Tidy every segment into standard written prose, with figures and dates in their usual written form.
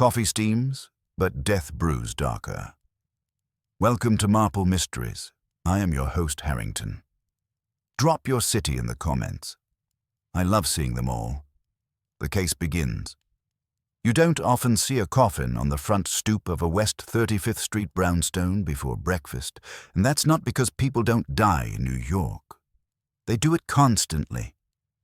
Coffee steams, but death brews darker. Welcome to Marple Mysteries. I am your host, Harrington. Drop your city in the comments. I love seeing them all. The case begins. You don't often see a coffin on the front stoop of a West 35th Street brownstone before breakfast, and that's not because people don't die in New York. They do it constantly,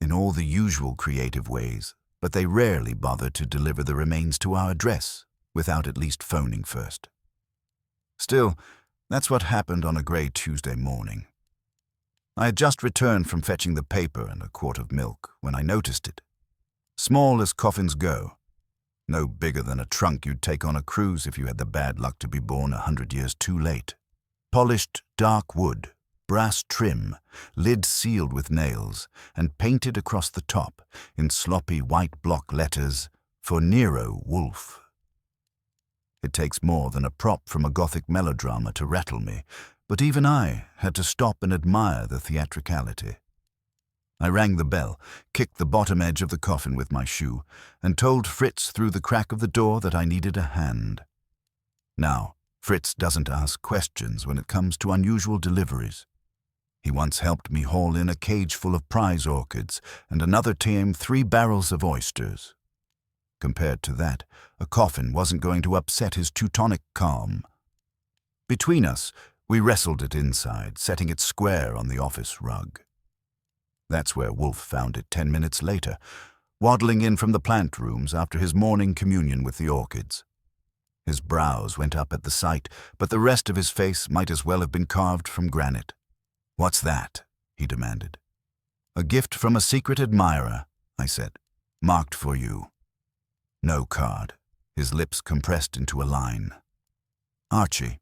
in all the usual creative ways, but they rarely bother to deliver the remains to our address without at least phoning first. Still, that's what happened on a grey Tuesday morning. I had just returned from fetching the paper and a quart of milk when I noticed it. Small as coffins go, no bigger than a trunk you'd take on a cruise if you had the bad luck to be born 100 years too late. Polished dark wood, brass trim, lid sealed with nails, and painted across the top in sloppy white block letters for Nero Wolfe. It takes more than a prop from a Gothic melodrama to rattle me, but even I had to stop and admire the theatricality. I rang the bell, kicked the bottom edge of the coffin with my shoe, and told Fritz through the crack of the door that I needed a hand. Now, Fritz doesn't ask questions when it comes to unusual deliveries. He once helped me haul in a cage full of prize orchids and another tame 3 barrels of oysters. Compared to that, a coffin wasn't going to upset his Teutonic calm. Between us, we wrestled it inside, setting it square on the office rug. That's where Wolfe found it 10 minutes later, waddling in from the plant rooms after his morning communion with the orchids. His brows went up at the sight, but the rest of his face might as well have been carved from granite. "What's that?" he demanded. "A gift from a secret admirer," I said. "Marked for you." No card, his lips compressed into a line. "Archie."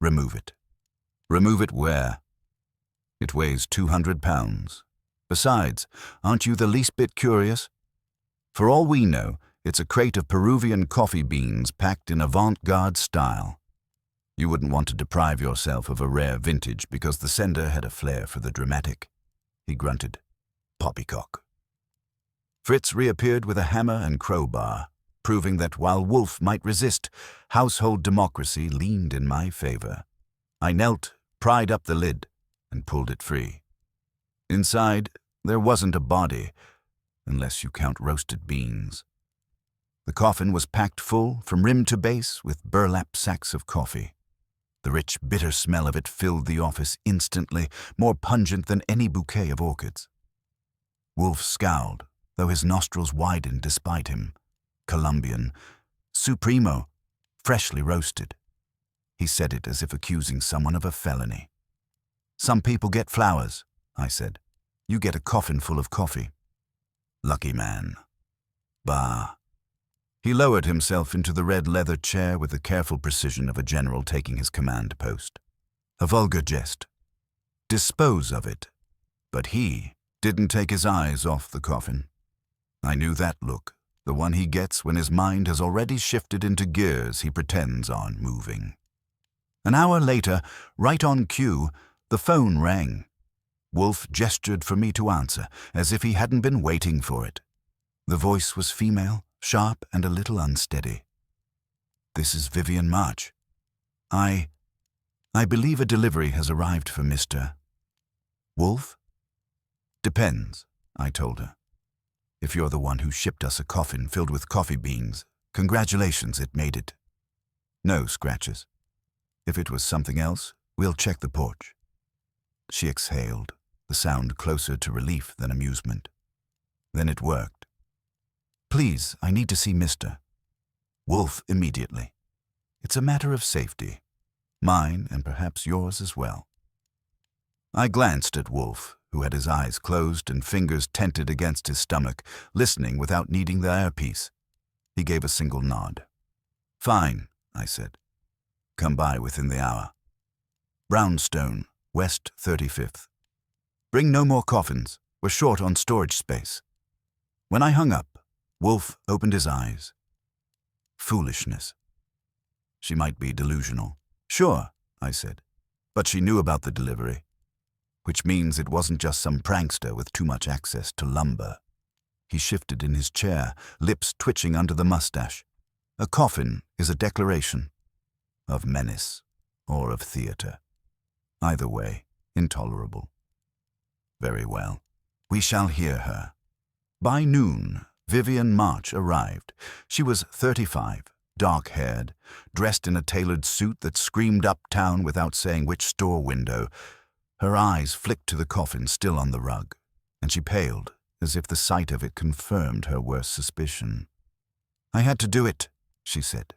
"Remove it." "Remove it where?" "It weighs 200 pounds. Besides, aren't you the least bit curious? For all we know, it's a crate of Peruvian coffee beans packed in avant-garde style. You wouldn't want to deprive yourself of a rare vintage because the sender had a flair for the dramatic." He grunted. "Poppycock." Fritz reappeared with a hammer and crowbar, proving that while Wolfe might resist, household democracy leaned in my favor. I knelt, pried up the lid, and pulled it free. Inside, there wasn't a body, unless you count roasted beans. The coffin was packed full, from rim to base, with burlap sacks of coffee. The rich, bitter smell of it filled the office instantly, more pungent than any bouquet of orchids. Wolfe scowled, though his nostrils widened despite him. Colombian, Supremo, freshly roasted. He said it as if accusing someone of a felony. "Some people get flowers," I said. "You get a coffin full of coffee." "Lucky man." "Bah." He lowered himself into the red leather chair with the careful precision of a general taking his command post. "A vulgar jest. Dispose of it." But he didn't take his eyes off the coffin. I knew that look, the one he gets when his mind has already shifted into gears he pretends aren't moving. An hour later, right on cue, the phone rang. Wolfe gestured for me to answer, as if he hadn't been waiting for it. The voice was female, sharp and a little unsteady. "This is Vivian March. I believe a delivery has arrived for Mr. Wolfe?" "Depends," I told her. "If you're the one who shipped us a coffin filled with coffee beans, congratulations, it made it. No scratches. If it was something else, we'll check the porch." She exhaled, the sound closer to relief than amusement. Then it worked. "Please, I need to see Mr. Wolfe immediately. It's a matter of safety. Mine and perhaps yours as well." I glanced at Wolfe, who had his eyes closed and fingers tented against his stomach, listening without needing the earpiece. He gave a single nod. "Fine," I said. "Come by within the hour. Brownstone, West 35th. Bring no more coffins. We're short on storage space." When I hung up, Wolfe opened his eyes. Foolishness. She might be delusional. "Sure," I said. "But she knew about the delivery. Which means it wasn't just some prankster with too much access to lumber." He shifted in his chair, lips twitching under the mustache. A coffin is a declaration of menace or of theatre. Either way, intolerable. Very well. We shall hear her. By noon, Vivian March arrived. She was 35, dark-haired, dressed in a tailored suit that screamed uptown without saying which store window. Her eyes flicked to the coffin still on the rug, and she paled, as if the sight of it confirmed her worst suspicion. "I had to do it," she said.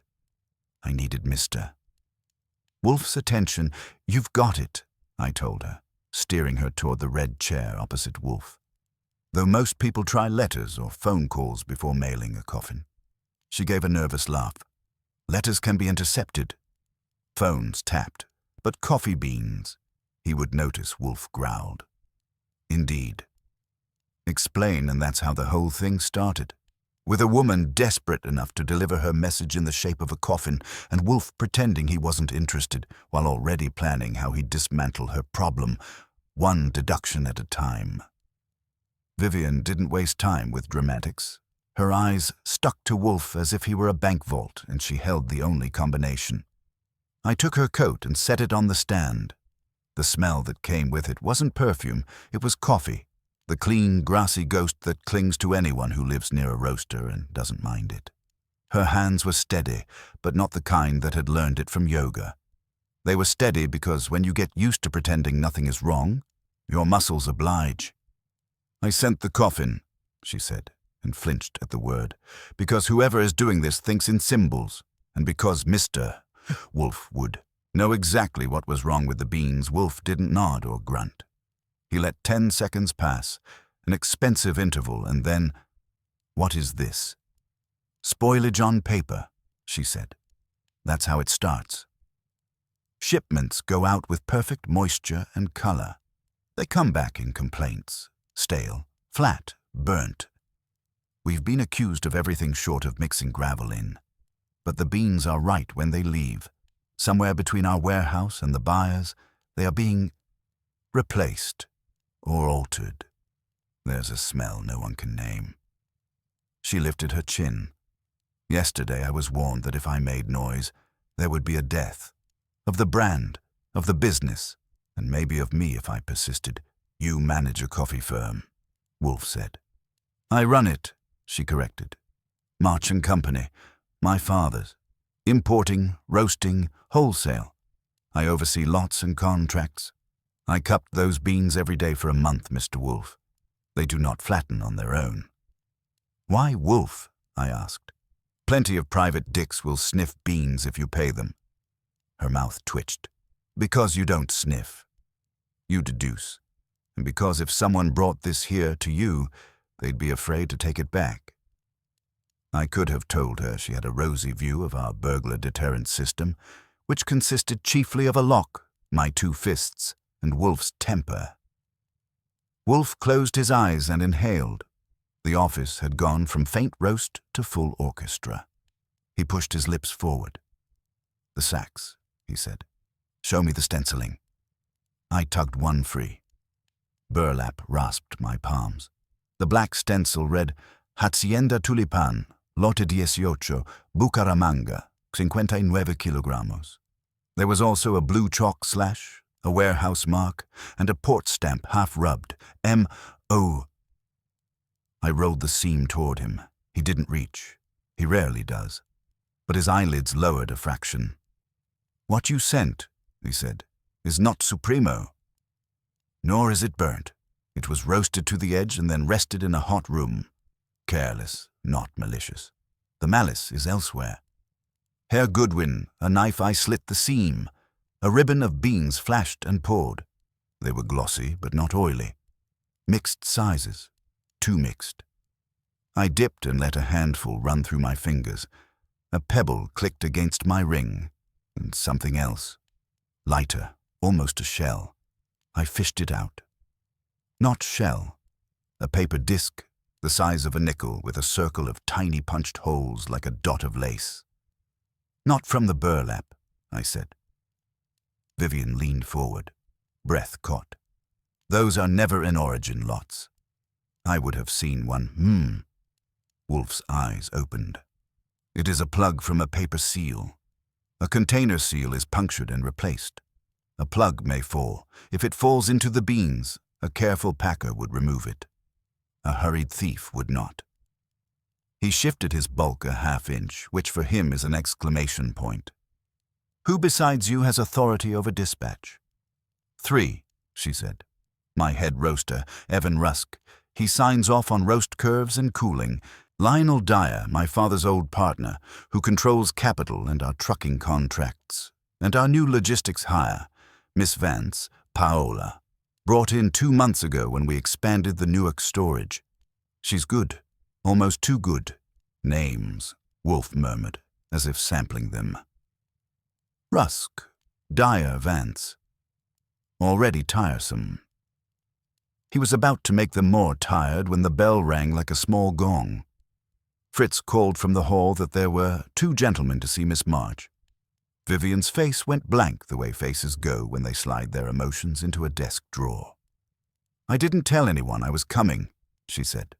"I needed Mr. Wolfe's attention." "You've got it," I told her, steering her toward the red chair opposite Wolfe. Though most people try letters or phone calls before mailing a coffin. She gave a nervous laugh. Letters can be intercepted. Phones tapped. But coffee beans, he would notice, Wolfe growled. Indeed. Explain, and that's how the whole thing started. With a woman desperate enough to deliver her message in the shape of a coffin, and Wolfe pretending he wasn't interested, while already planning how he'd dismantle her problem, one deduction at a time. Vivian didn't waste time with dramatics. Her eyes stuck to Wolfe as if he were a bank vault, and she held the only combination. I took her coat and set it on the stand. The smell that came with it wasn't perfume, it was coffee, the clean, grassy ghost that clings to anyone who lives near a roaster and doesn't mind it. Her hands were steady, but not the kind that had learned it from yoga. They were steady because when you get used to pretending nothing is wrong, your muscles oblige. "I sent the coffin," she said, and flinched at the word, "because whoever is doing this thinks in symbols, and because Mr. Wolfe would know exactly what was wrong with the beans." Wolfe didn't nod or grunt. He let 10 seconds pass, an expensive interval, and then, "What is this?" "Spoilage on paper," she said. "That's how it starts. Shipments go out with perfect moisture and color. They come back in complaints. Stale, flat, burnt. We've been accused of everything short of mixing gravel in. But the beans are right when they leave. Somewhere between our warehouse and the buyers, they are being replaced or altered. There's a smell no one can name." She lifted her chin. "Yesterday I was warned that if I made noise, there would be a death. Of the brand, of the business, and maybe of me if I persisted. You manage a coffee firm," Wolfe said. "I run it," she corrected. "March and Company, my father's. Importing, roasting, wholesale. I oversee lots and contracts. I cupped those beans every day for a month, Mr. Wolfe. They do not flatten on their own." "Why Wolfe?" I asked. "Plenty of private dicks will sniff beans if you pay them." Her mouth twitched. "Because you don't sniff. You deduce. And because if someone brought this here to you, they'd be afraid to take it back." I could have told her she had a rosy view of our burglar deterrent system, which consisted chiefly of a lock, my 2 fists, and Wolfe's temper. Wolfe closed his eyes and inhaled. The office had gone from faint roast to full orchestra. He pushed his lips forward. "The sacks," he said. "Show me the stenciling." I tugged one free. Burlap rasped my palms. The black stencil read, "Hacienda Tulipan, Lote 18, Bucaramanga, 59 kilogramos." There was also a blue chalk slash, a warehouse mark, and a port stamp half-rubbed, M.O. I rolled the seam toward him. He didn't reach. He rarely does. But his eyelids lowered a fraction. "What you sent," he said, "is not Supremo. Nor is it burnt. It was roasted to the edge and then rested in a hot room. Careless, not malicious. The malice is elsewhere. Herr Goodwin, a knife I slit the seam. A ribbon of beans flashed and poured. They were glossy but not oily. Mixed sizes. Too mixed. I dipped and let a handful run through my fingers. A pebble clicked against my ring. And something else. Lighter, almost a shell. I fished it out. Not shell. A paper disc, the size of a nickel with a circle of tiny punched holes like a dot of lace. "Not from the burlap," I said. Vivian leaned forward. Breath caught. "Those are never in origin lots. I would have seen one. Wolfe's eyes opened. It is a plug from a paper seal. A container seal is punctured and replaced. A plug may fall. If it falls into the beans, a careful packer would remove it. A hurried thief would not. He shifted his bulk a half-inch, which for him is an exclamation point. Who besides you has authority over dispatch? 3, she said. My head roaster, Evan Rusk. He signs off on roast curves and cooling. Lionel Dyer, my father's old partner, who controls capital and our trucking contracts. And our new logistics hire, Miss Vance, Paola, brought in 2 months ago when we expanded the Newark storage. She's good, almost too good. Names, Wolfe murmured, as if sampling them. Rusk, Dyer, Vance. Already tiresome. He was about to make them more tired when the bell rang like a small gong. Fritz called from the hall that there were 2 gentlemen to see Miss March. Vivian's face went blank the way faces go when they slide their emotions into a desk drawer. I didn't tell anyone I was coming, she said.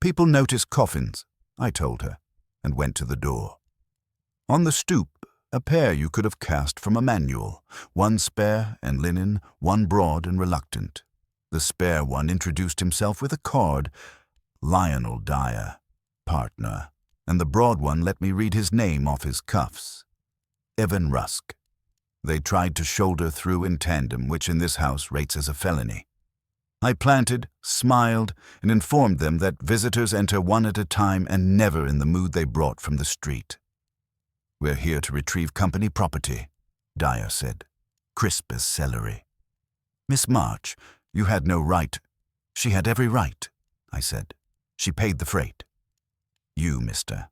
People notice coffins, I told her, and went to the door. On the stoop, a pair you could have cast from a manual, 1 spare and linen, 1 broad and reluctant. The spare one introduced himself with a card, Lionel Dyer, partner, and the broad one let me read his name off his cuffs. Evan Rusk. They tried to shoulder through in tandem, which in this house rates as a felony. I planted, smiled, and informed them that visitors enter one at a time and never in the mood they brought from the street. We're here to retrieve company property, Dyer said, crisp as celery. Miss March, you had no right. She had every right, I said. She paid the freight. You, mister.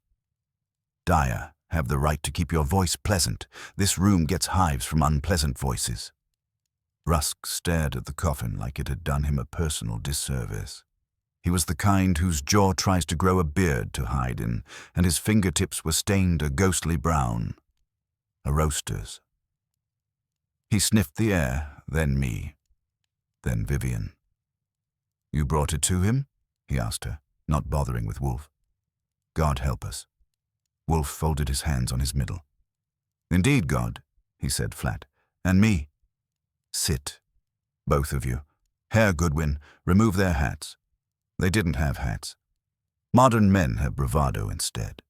Dyer, have the right to keep your voice pleasant. This room gets hives from unpleasant voices. Rusk stared at the coffin like it had done him a personal disservice. He was the kind whose jaw tries to grow a beard to hide in, and his fingertips were stained a ghostly brown. A roaster's. He sniffed the air, then me, then Vivian. You brought it to him? He asked her, not bothering with Wolfe. God help us. Wolfe folded his hands on his middle. Indeed, God, he said flat, and me. Sit, both of you. Herr Goodwin, remove their hats. They didn't have hats. Modern men have bravado instead.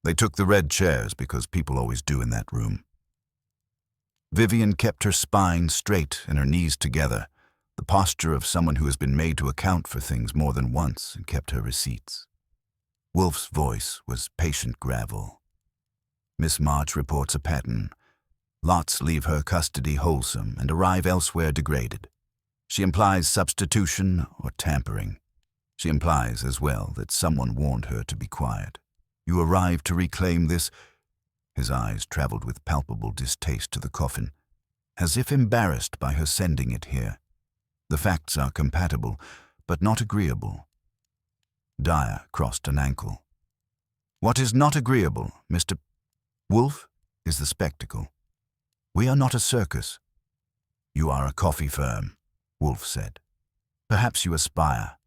They took the red chairs because people always do in that room. Vivian kept her spine straight and her knees together, the posture of someone who has been made to account for things more than once and kept her receipts. Wolfe's voice was patient gravel. Miss March reports a pattern. Lots leave her custody wholesome and arrive elsewhere degraded. She implies substitution or tampering. She implies as well that someone warned her to be quiet. You arrive to reclaim this. His eyes traveled with palpable distaste to the coffin, as if embarrassed by her sending it here. The facts are compatible, but not agreeable. Dyer crossed an ankle. What is not agreeable, Mr. Wolfe, is the spectacle. We are not a circus. You are a coffee firm, Wolfe said. Perhaps you aspire.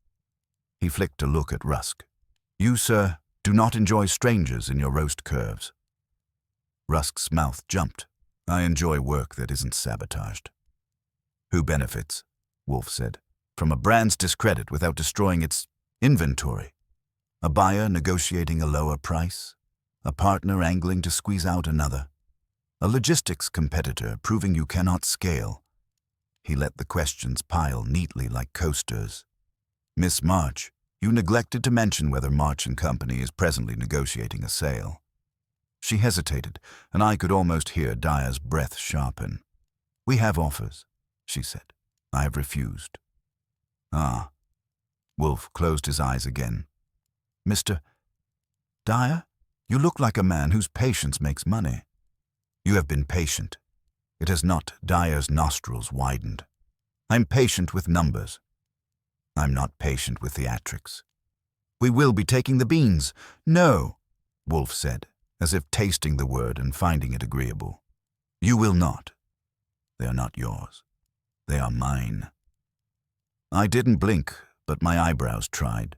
He flicked a look at Rusk. You, sir, do not enjoy strangers in your roast curves. Rusk's mouth jumped. I enjoy work that isn't sabotaged. Who benefits, Wolfe said, from a brand's discredit without destroying its inventory? A buyer negotiating a lower price? A partner angling to squeeze out another? A logistics competitor proving you cannot scale? He let the questions pile neatly like coasters. Miss March, you neglected to mention whether March & Company is presently negotiating a sale. She hesitated, and I could almost hear Dyer's breath sharpen. We have offers, she said. I have refused. Ah. Wolfe closed his eyes again. Mr. Dyer, you look like a man whose patience makes money. You have been patient. It has not. Dyer's nostrils widened. I'm patient with numbers. I'm not patient with theatrics. We will be taking the beans. No, Wolfe said, as if tasting the word and finding it agreeable. You will not. They are not yours. They are mine. I didn't blink, but my eyebrows tried.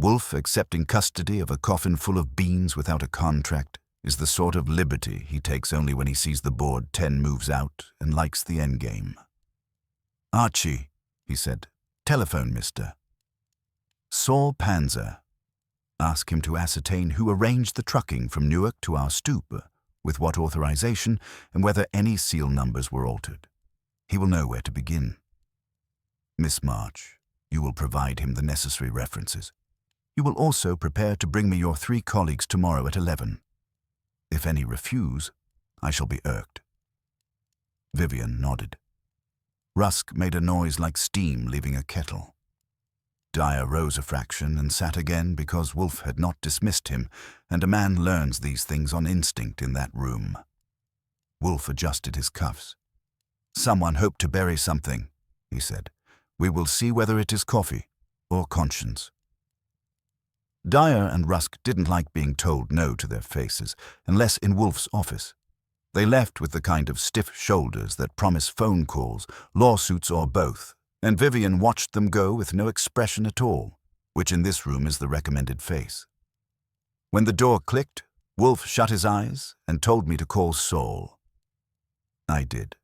Wolfe accepting custody of a coffin full of beans without a contract is the sort of liberty he takes only when he sees the board 10 moves out and likes the endgame. "Archie," he said, "telephone mister. Saul Panzer. Ask him to ascertain who arranged the trucking from Newark to our stoop, with what authorization, and whether any seal numbers were altered. He will know where to begin. Miss March, you will provide him the necessary references. You will also prepare to bring me your 3 colleagues tomorrow at 11. If any refuse, I shall be irked." Vivian nodded. Rusk made a noise like steam leaving a kettle. Dyer rose a fraction and sat again because Wolfe had not dismissed him, and a man learns these things on instinct in that room. Wolfe adjusted his cuffs. "Someone hoped to bury something," he said. "We will see whether it is coffee or conscience." Dyer and Rusk didn't like being told no to their faces, unless in Wolfe's office. They left with the kind of stiff shoulders that promise phone calls, lawsuits, or both, and Vivian watched them go with no expression at all, which in this room is the recommended face. When the door clicked, Wolfe shut his eyes and told me to call Saul. I did.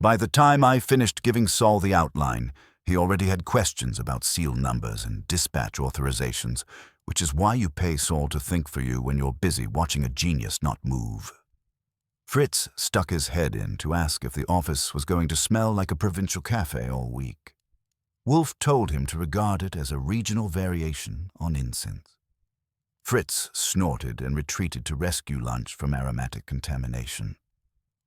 By the time I finished giving Saul the outline, he already had questions about seal numbers and dispatch authorizations, which is why you pay Saul to think for you when you're busy watching a genius not move. Fritz stuck his head in to ask if the office was going to smell like a provincial cafe all week. Wolfe told him to regard it as a regional variation on incense. Fritz snorted and retreated to rescue lunch from aromatic contamination.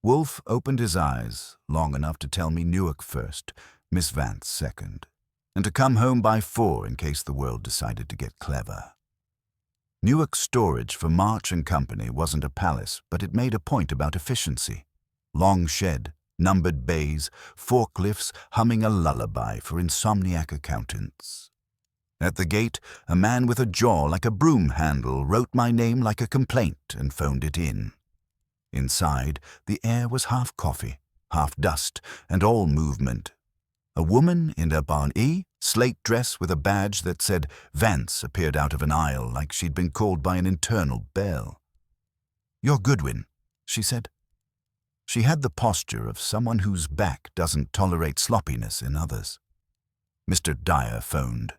Wolfe opened his eyes long enough to tell me Newark first, Miss Vance second, and to come home by 4 in case the world decided to get clever. Newark storage for March and Company wasn't a palace, but it made a point about efficiency. Long shed, numbered bays, forklifts humming a lullaby for insomniac accountants. At the gate, a man with a jaw like a broom handle wrote my name like a complaint and phoned it in. Inside, the air was half coffee, half dust, and all movement. A woman in a barney slate dress with a badge that said Vance appeared out of an aisle like she'd been called by an internal bell. "You're Goodwin," she said. She had the posture of someone whose back doesn't tolerate sloppiness in others. Mr. Dyer phoned.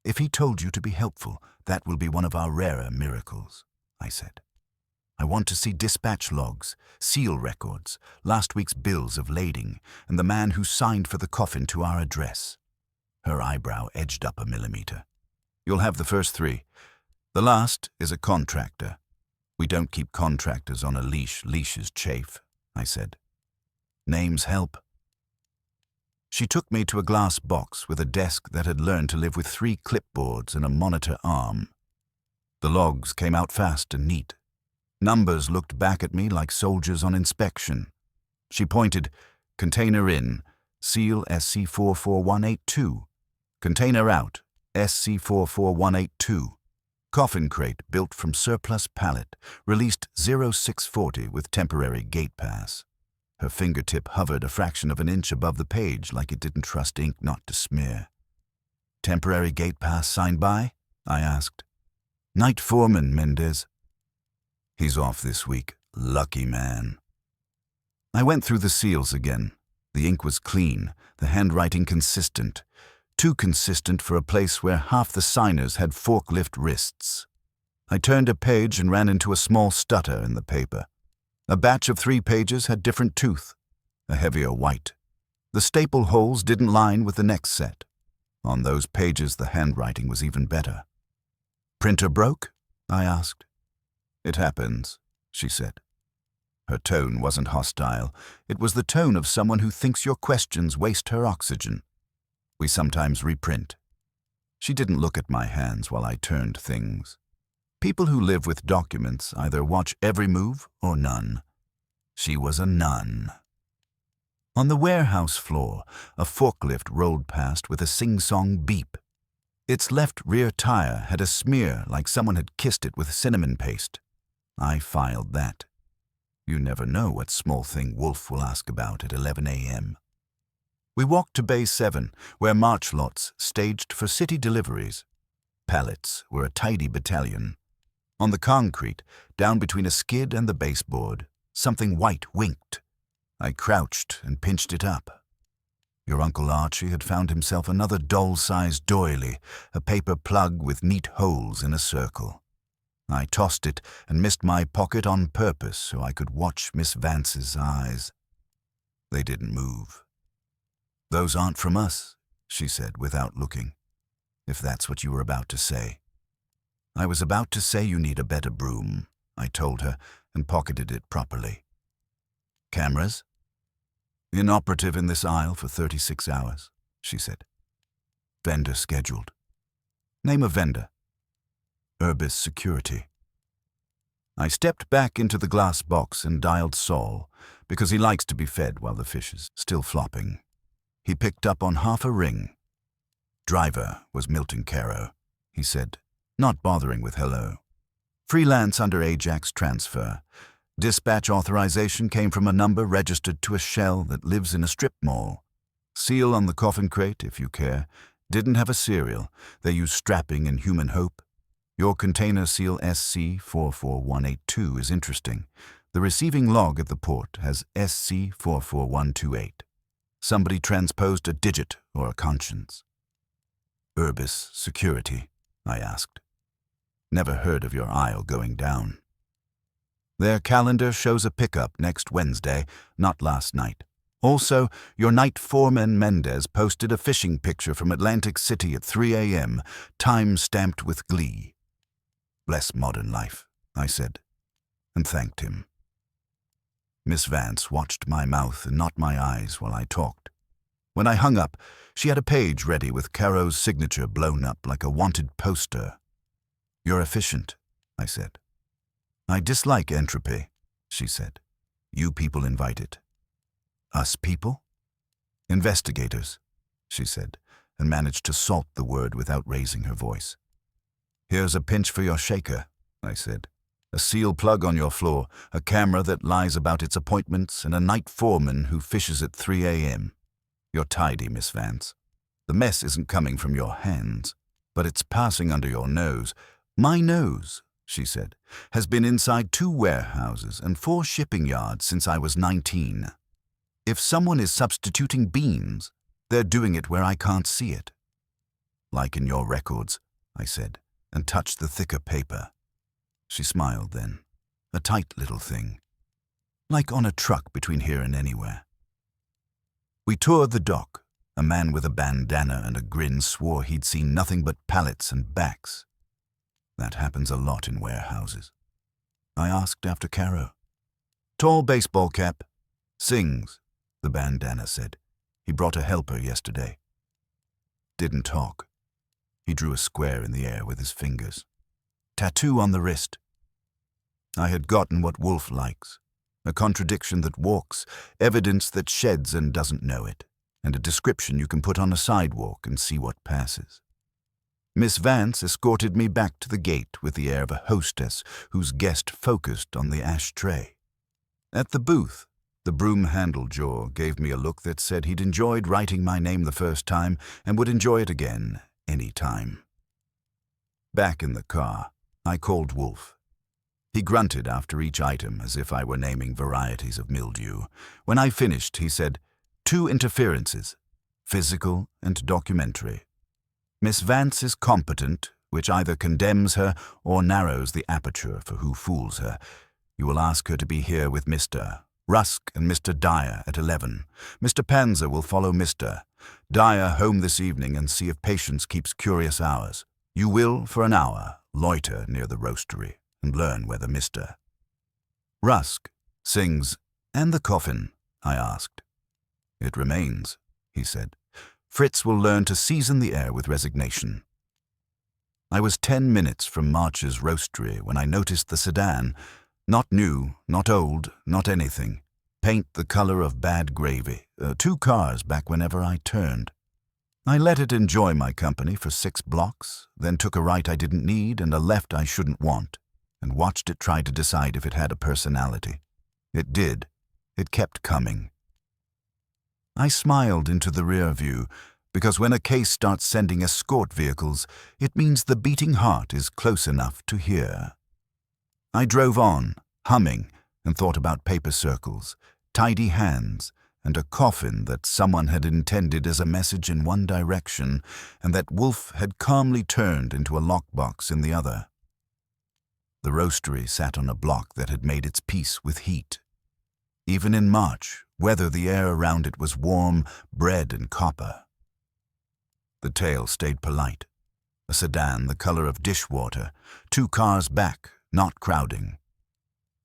"If he told you to be helpful, that will be one of our rarer miracles," I said. "I want to see dispatch logs, seal records, last week's bills of lading, and the man who signed for the coffin to our address." Her eyebrow edged up a millimeter. "You'll have the first 3. The last is a contractor. We don't keep contractors on a leash. Leashes chafe," I said. "Names help." She took me to a glass box with a desk that had learned to live with 3 clipboards and a monitor arm. The logs came out fast and neat. Numbers looked back at me like soldiers on inspection. She pointed, "Container in, seal SC44182. Container out, SC44182. Coffin crate built from surplus pallet, released 0640 with temporary gate pass." Her fingertip hovered a fraction of an inch above the page like it didn't trust ink not to smear. "Temporary gate pass signed by?" I asked. "Night foreman, Mendez." "He's off this week. Lucky man." I went through the seals again. The ink was clean, the handwriting consistent. Too consistent for a place where half the signers had forklift wrists. I turned a page and ran into a small stutter in the paper. A batch of 3 pages had different tooth, a heavier white. The staple holes didn't line with the next set. On those pages the handwriting was even better. "Printer broke?" I asked. "It happens," she said. Her tone wasn't hostile. It was the tone of someone who thinks your questions waste her oxygen. "We sometimes reprint." She didn't look at my hands while I turned things. People who live with documents either watch every move or none. She was a nun. On the warehouse floor, a forklift rolled past with a sing-song beep. Its left rear tire had a smear like someone had kissed it with cinnamon paste. I filed that. You never know what small thing Wolfe will ask about at 11 a.m. We walked to Bay 7, where March lots staged for city deliveries. Pallets were a tidy battalion. On the concrete, down between a skid and the baseboard, something white winked. I crouched and pinched it up. Your Uncle Archie had found himself another doll-sized doily, a paper plug with neat holes in a circle. I tossed it and missed my pocket on purpose so I could watch Miss Vance's eyes. They didn't move. "Those aren't from us," she said without looking, "if that's what you were about to say." "I was about to say you need a better broom," I told her, and pocketed it properly. "Cameras?" "Inoperative in this aisle for 36 hours, she said. "Vendor scheduled." "Name of vendor." "Urbis Security." I stepped back into the glass box and dialed Saul, because he likes to be fed while the fish is still flopping. He picked up on half a ring. "Driver was Milton Caro," he said, not bothering with hello. "Freelance under Ajax transfer. Dispatch authorization came from a number registered to a shell that lives in a strip mall. Seal on the coffin crate, if you care. Didn't have a serial. They use strapping and human hope. Your container seal SC44182 is interesting. The receiving log at the port has SC44128. Somebody transposed a digit or a conscience." "Urbis Security?" I asked. "Never heard of your aisle going down." "Their calendar shows a pickup next Wednesday, not last night. Also, your night foreman Mendez posted a fishing picture from Atlantic City at 3 a.m., time-stamped with glee." "Bless modern life," I said, and thanked him. Miss Vance watched my mouth and not my eyes while I talked. When I hung up, she had a page ready with Caro's signature blown up like a wanted poster. "You're efficient," I said. "I dislike entropy," she said. "You people invite it." "Us people?" "Investigators," she said, and managed to salt the word without raising her voice. "Here's a pinch for your shaker," I said. "A seal plug on your floor, a camera that lies about its appointments, and a night foreman who fishes at 3 a.m. You're tidy, Miss Vance. The mess isn't coming from your hands, but it's passing under your nose. My nose," she said, "has been inside 2 warehouses and 4 shipping yards since I was 19. If someone is substituting beans, they're doing it where I can't see it." "Like in your records," I said, and touched the thicker paper. She smiled then, a tight little thing, like on a truck between here and anywhere. We toured the dock. A man with a bandana and a grin swore he'd seen nothing but pallets and backs. That happens a lot in warehouses. I asked after Caro. "Tall baseball cap. Sings," the bandana said. "He brought a helper yesterday." Didn't talk. He drew a square in the air with his fingers. Tattoo on the wrist. I had gotten what Wolfe likes. A contradiction that walks, evidence that sheds and doesn't know it, and a description you can put on a sidewalk and see what passes. Miss Vance escorted me back to the gate with the air of a hostess whose guest focused on the ashtray. At the booth, the broom handle jaw gave me a look that said he'd enjoyed writing my name the first time and would enjoy it again any time. Back in the car, I called Wolfe. He grunted after each item as if I were naming varieties of mildew. When I finished, he said, 2 interferences, physical and documentary. Miss Vance is competent, which either condemns her or narrows the aperture for who fools her. You will ask her to be here with Mr. Rusk and Mr. Dyer at 11. Mr. Panzer will follow Mr. Dyer home this evening and see if Patience keeps curious hours. You will, for an hour, loiter near the roastery and learn whether Mr. Rusk sings, "And the coffin?" I asked. "It remains," he said. "Fritz will learn to season the air with resignation." I was 10 minutes from March's roastery when I noticed the sedan. Not new, not old, not anything. Paint the color of bad gravy. 2 cars back whenever I turned. I let it enjoy my company for 6 blocks, then took a right I didn't need and a left I shouldn't want, and watched it try to decide if it had a personality. It did. It kept coming. I smiled into the rear view, Because when a case starts sending escort vehicles, it means the beating heart is close enough to hear. I drove on, humming, and thought about paper circles, tidy hands, and a coffin that someone had intended as a message in one direction and that Wolfe had calmly turned into a lockbox in the other. The roastery sat on a block that had made its peace with heat. Even in March, weather, the air around it was warm, bread and copper. The tail stayed polite. A sedan the color of dishwater, 2 cars back, not crowding.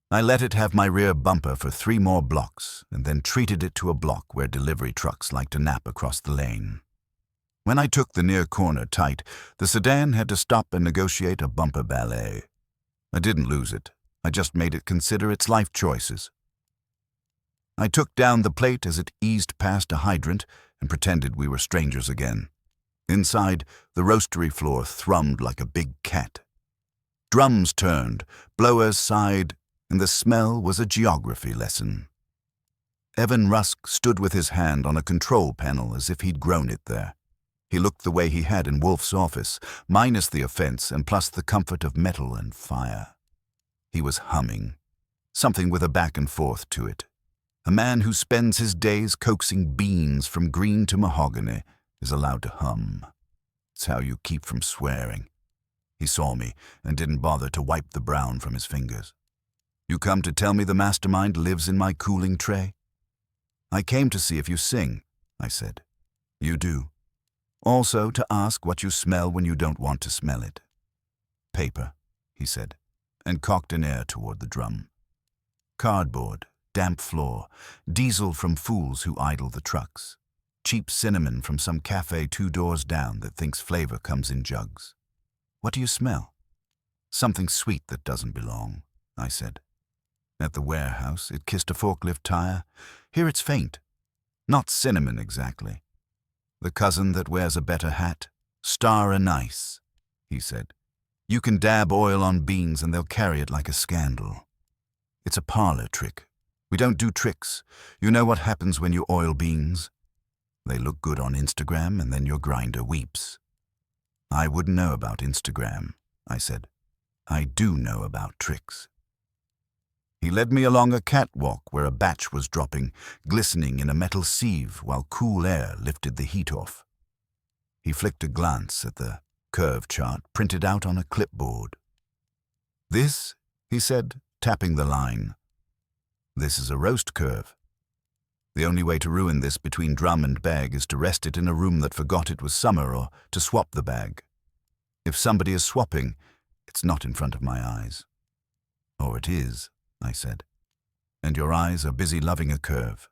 I let it have my rear bumper for 3 more blocks and then treated it to a block where delivery trucks like to nap across the lane. When I took the near corner tight, the sedan had to stop and negotiate a bumper ballet. I didn't lose it. I just made it consider its life choices. I took down the plate as it eased past a hydrant and pretended we were strangers again. Inside, the roastery floor thrummed like a big cat. Drums turned, blowers sighed, and the smell was a geography lesson. Evan Rusk stood with his hand on a control panel as if he'd grown it there. He looked the way he had in Wolfe's office, minus the offense and plus the comfort of metal and fire. He was humming, something with a back and forth to it. A man who spends his days coaxing beans from green to mahogany is allowed to hum. It's how you keep from swearing. He saw me and didn't bother to wipe the brown from his fingers. You come to tell me the mastermind lives in my cooling tray? I came to see if you sing, I said. You do. Also to ask what you smell when you don't want to smell it. Paper, he said, and cocked an air toward the drum. Cardboard, damp floor, diesel from fools who idle the trucks, cheap cinnamon from some cafe 2 doors down that thinks flavor comes in jugs. What do you smell? Something sweet that doesn't belong, I said. At the warehouse, it kissed a forklift tire. Here it's faint. Not cinnamon exactly. The cousin that wears a better hat, star anise, he said. You can dab oil on beans and they'll carry it like a scandal. It's a parlor trick. We don't do tricks. You know what happens when you oil beans? They look good on Instagram and then your grinder weeps. I wouldn't know about Instagram, I said. I do know about tricks. He led me along a catwalk where a batch was dropping, glistening in a metal sieve while cool air lifted the heat off. He flicked a glance at the curve chart printed out on a clipboard. This, he said, tapping the line. This is a roast curve. The only way to ruin this between drum and bag is to rest it in a room that forgot it was summer or to swap the bag. If somebody is swapping, it's not in front of my eyes. Or it is, I said, and your eyes are busy loving a curve.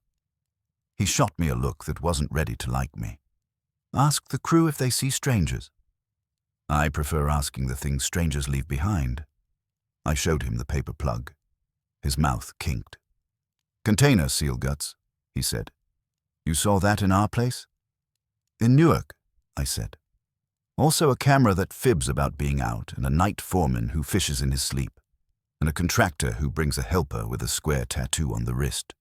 He shot me a look that wasn't ready to like me. Ask the crew if they see strangers. I prefer asking the things strangers leave behind. I showed him the paper plug. His mouth kinked. Container seal guts, he said. You saw that in our place? In Newark, I said. Also a camera that fibs about being out and a night foreman who fishes in his sleep, and a contractor who brings a helper with a square tattoo on the wrist.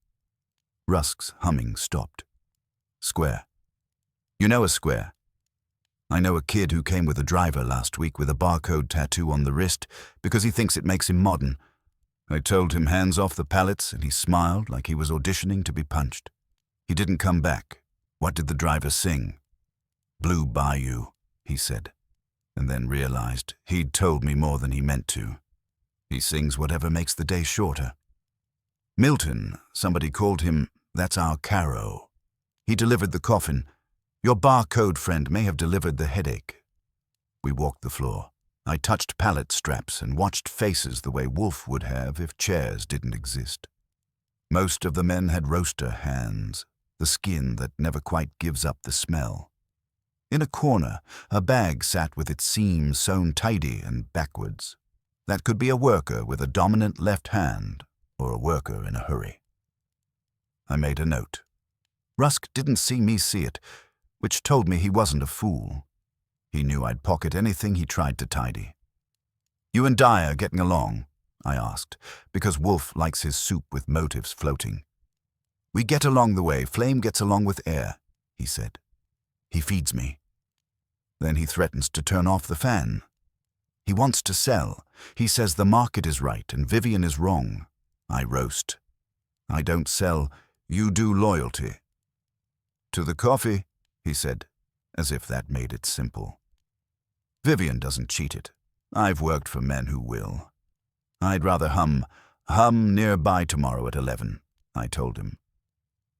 Rusk's humming stopped. Square. You know a square. I know a kid who came with a driver last week with a barcode tattoo on the wrist because he thinks it makes him modern. I told him hands off the pallets and he smiled like he was auditioning to be punched. He didn't come back. What did the driver sing? Blue Bayou, he said, and then realized he'd told me more than he meant to. He sings whatever makes the day shorter. Milton, somebody called him, that's our Caro. He delivered the coffin. Your barcode friend may have delivered the headache. We walked the floor. I touched pallet straps and watched faces the way Wolfe would have if chairs didn't exist. Most of the men had roaster hands, the skin that never quite gives up the smell. In a corner, a bag sat with its seams sewn tidy and backwards. That could be a worker with a dominant left hand or a worker in a hurry. I made a note. Rusk didn't see me see it, which told me he wasn't a fool. He knew I'd pocket anything he tried to tidy. You and Dyer getting along? I asked, because Wolfe likes his soup with motives floating. We get along the way flame gets along with air, he said. He feeds me. Then he threatens to turn off the fan. He wants to sell. He says the market is right and Vivian is wrong. I roast. I don't sell. You do loyalty. To the coffee, he said, as if that made it simple. Vivian doesn't cheat it. I've worked for men who will. I'd rather hum nearby tomorrow at 11, I told him.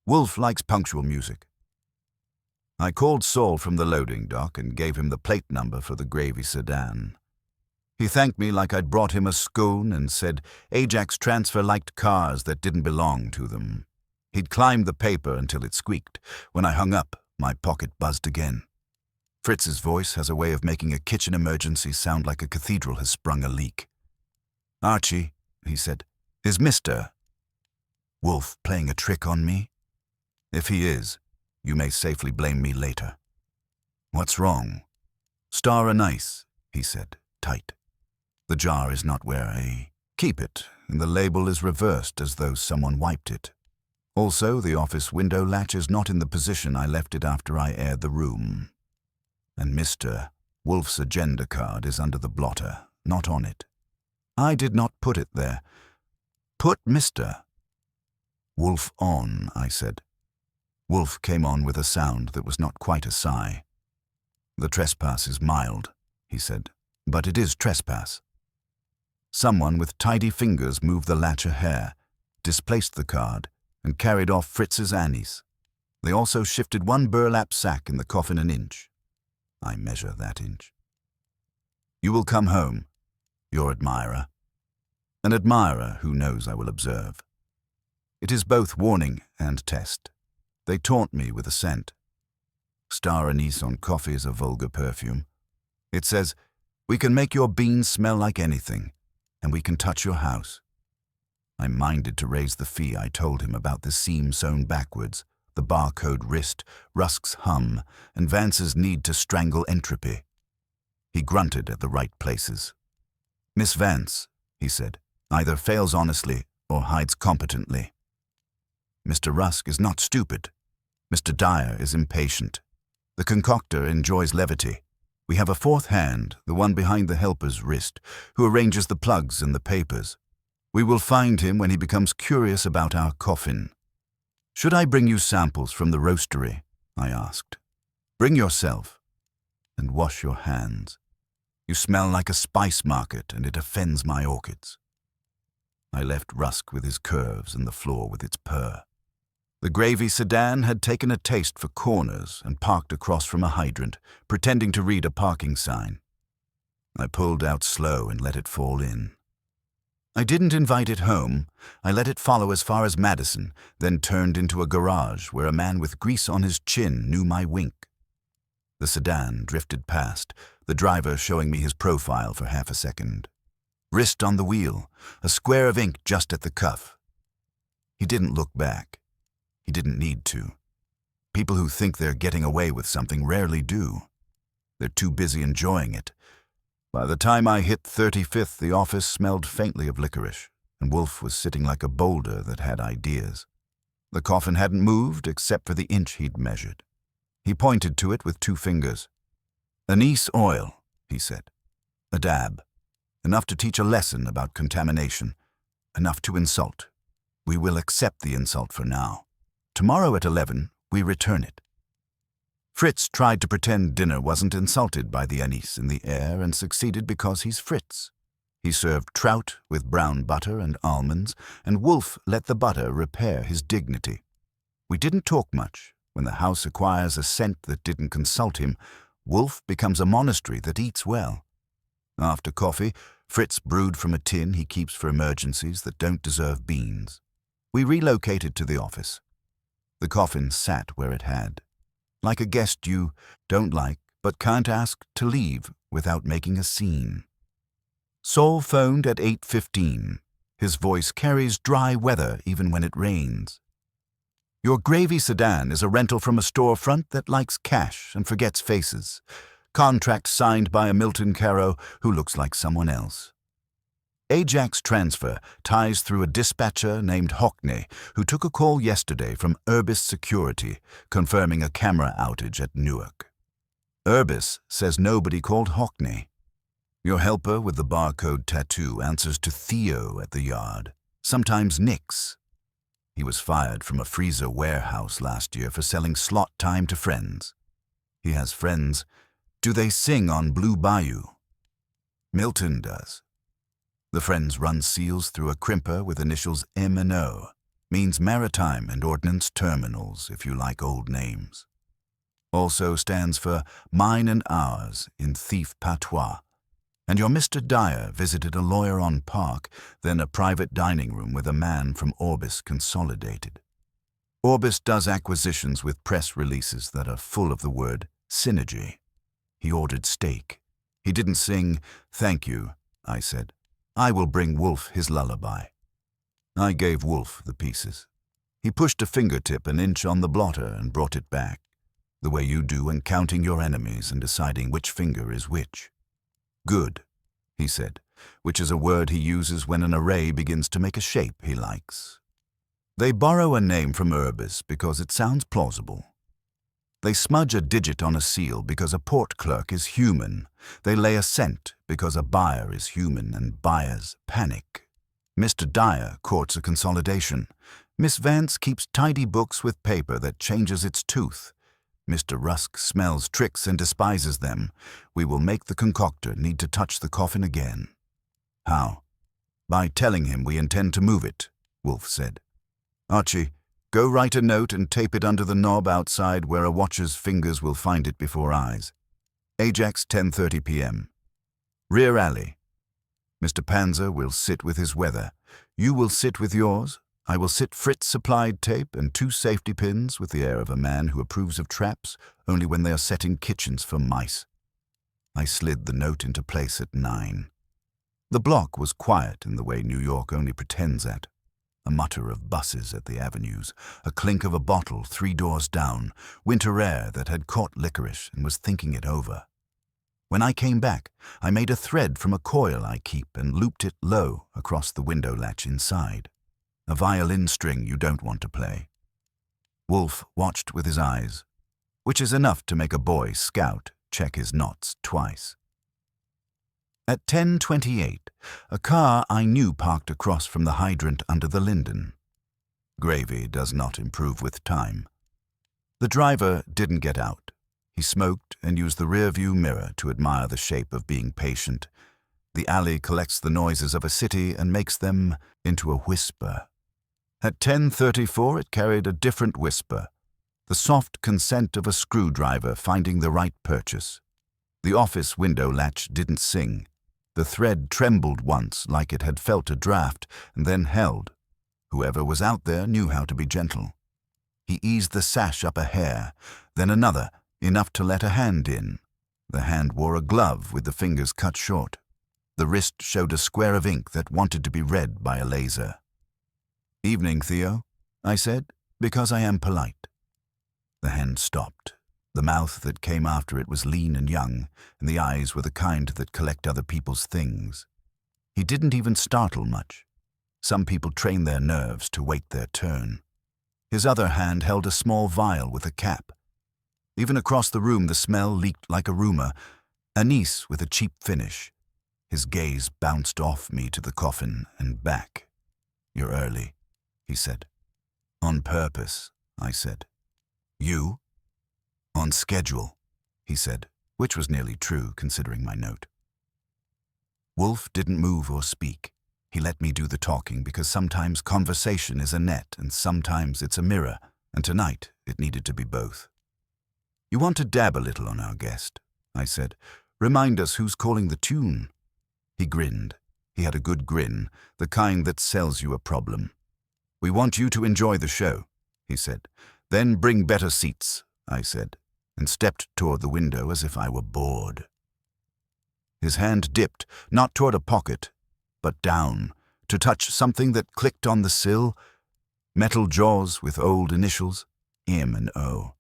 Wolfe likes punctual music. I called Saul from the loading dock and gave him the plate number for the gravy sedan. He thanked me like I'd brought him a scone and said Ajax Transfer liked cars that didn't belong to them. He'd climbed the paper until it squeaked. When I hung up, my pocket buzzed again. Fritz's voice has a way of making a kitchen emergency sound like a cathedral has sprung a leak. Archie, he said, is Mr. Wolfe playing a trick on me? If he is, you may safely blame me later. What's wrong? Star anise, he said, tight. The jar is not where I keep it, and the label is reversed as though someone wiped it. Also, the office window latch is not in the position I left it after I aired the room. And Mr. Wolfe's agenda card is under the blotter, not on it. I did not put it there. Put Mr. Wolfe on, I said. Wolfe came on with a sound that was not quite a sigh. The trespass is mild, he said, but it is trespass. Someone with tidy fingers moved the latch a hair, displaced the card, and carried off Fritz's anise. They also shifted one burlap sack in the coffin an inch. I measure that inch. You will come home, your admirer. An admirer who knows I will observe. It is both warning and test. They taunt me with a scent. Star anise on coffee is a vulgar perfume. It says, we can make your beans smell like anything, and we can touch your house. I minded to raise the fee I told him about the seam sewn backwards, the barcode wrist, Rusk's hum, and Vance's need to strangle entropy. He grunted at the right places. Miss Vance, he said, either fails honestly or hides competently. Mr. Rusk is not stupid. Mr. Dyer is impatient. The concoctor enjoys levity. We have a fourth hand, the one behind the helper's wrist, who arranges the plugs and the papers. We will find him when he becomes curious about our coffin. Should I bring you samples from the roastery? I asked. Bring yourself, and wash your hands. You smell like a spice market, and it offends my orchids. I left Rusk with his curves and the floor with its purr. The gravy sedan had taken a taste for corners and parked across from a hydrant, pretending to read a parking sign. I pulled out slow and let it fall in. I didn't invite it home. I let it follow as far as Madison, then turned into a garage where a man with grease on his chin knew my wink. The sedan drifted past, the driver showing me his profile for half a second. Wrist on the wheel, a square of ink just at the cuff. He didn't look back. He didn't need to. People who think they're getting away with something rarely do. They're too busy enjoying it. By the time I hit 35th, the office smelled faintly of licorice, and Wolfe was sitting like a boulder that had ideas. The coffin hadn't moved except for the inch he'd measured. He pointed to it with 2 fingers. Anise oil, he said. A dab. Enough to teach a lesson about contamination. Enough to insult. We will accept the insult for now. Tomorrow at 11, we return it. Fritz tried to pretend dinner wasn't insulted by the anise in the air and succeeded because he's Fritz. He served trout with brown butter and almonds, and Wolfe let the butter repair his dignity. We didn't talk much. When the house acquires a scent that didn't consult him, Wolfe becomes a monastery that eats well. After coffee, Fritz brewed from a tin he keeps for emergencies that don't deserve beans. We relocated to the office. The coffin sat where it had. Like a guest you don't like but can't ask to leave without making a scene. Saul phoned at 8:15. His voice carries dry weather even when it rains. Your gravy sedan is a rental from a storefront that likes cash and forgets faces. Contract signed by a Milton Caro who looks like someone else. Ajax transfer ties through a dispatcher named Hockney, who took a call yesterday from Urbis Security, confirming a camera outage at Newark. Urbis says nobody called Hockney. Your helper with the barcode tattoo answers to Theo at the yard, sometimes Nix. He was fired from a freezer warehouse last year for selling slot time to friends. He has friends. Do they sing on Blue Bayou? Milton does. The friends run seals through a crimper with initials M and O. Means maritime and ordnance terminals, if you like old names. Also stands for mine and ours in thief patois. And your Mr. Dyer visited a lawyer on Park, then a private dining room with a man from Orbis Consolidated. Orbis does acquisitions with press releases that are full of the word synergy. He ordered steak. He didn't sing, "Thank you," I said. "I will bring Wolfe his lullaby." I gave Wolfe the pieces. He pushed a fingertip an inch on the blotter and brought it back, the way you do when counting your enemies and deciding which finger is which. "Good," he said, which is a word he uses when an array begins to make a shape he likes. They borrow a name from Urbis because it sounds plausible. They smudge a digit on a seal because a port clerk is human. They lay a cent because a buyer is human and buyers panic. Mr. Dyer courts a consolidation. Miss Vance keeps tidy books with paper that changes its tooth. Mr. Rusk smells tricks and despises them. We will make the concoctor need to touch the coffin again. How? By telling him we intend to move it, Wolfe said. Archie, go write a note and tape it under the knob outside where a watcher's fingers will find it before eyes. Ajax, 10:30 p.m. Rear alley. Mr. Panzer will sit with his weather. You will sit with yours. I will sit Fritz-supplied tape and 2 safety pins with the air of a man who approves of traps only when they are set in kitchens for mice. I slid the note into place at 9. The block was quiet in the way New York only pretends at. A mutter of buses at the avenues, a clink of a bottle 3 doors down, winter air that had caught licorice and was thinking it over. When I came back, I made a thread from a coil I keep and looped it low across the window latch inside. A violin string you don't want to play. Wolfe watched with his eyes, which is enough to make a Boy Scout check his knots twice. At 10:28, a car I knew parked across from the hydrant under the linden. Gravy does not improve with time. The driver didn't get out. He smoked and used the rear-view mirror to admire the shape of being patient. The alley collects the noises of a city and makes them into a whisper. At 10:34 it carried a different whisper, the soft consent of a screwdriver finding the right purchase. The office window latch didn't sing. The thread trembled once like it had felt a draft and then held. Whoever was out there knew how to be gentle. He eased the sash up a hair, then another, enough to let a hand in. The hand wore a glove with the fingers cut short. The wrist showed a square of ink that wanted to be read by a laser. "Evening, Theo," I said, because I am polite. The hand stopped. The mouth that came after it was lean and young, and the eyes were the kind that collect other people's things. He didn't even startle much. Some people train their nerves to wait their turn. His other hand held a small vial with a cap. Even across the room the smell leaked like aroma, anise with a cheap finish. His gaze bounced off me to the coffin and back. "You're early," he said. "On purpose," I said. "You?" "On schedule," he said, which was nearly true considering my note. Wolfe didn't move or speak. He let me do the talking because sometimes conversation is a net and sometimes it's a mirror, and tonight it needed to be both. "You want to dab a little on our guest," I said. "Remind us who's calling the tune." He grinned. He had a good grin, the kind that sells you a problem. "We want you to enjoy the show," he said. "Then bring better seats," I said, and stepped toward the window as if I were bored. His hand dipped, not toward a pocket, but down, to touch something that clicked on the sill, metal jaws with old initials, M and O.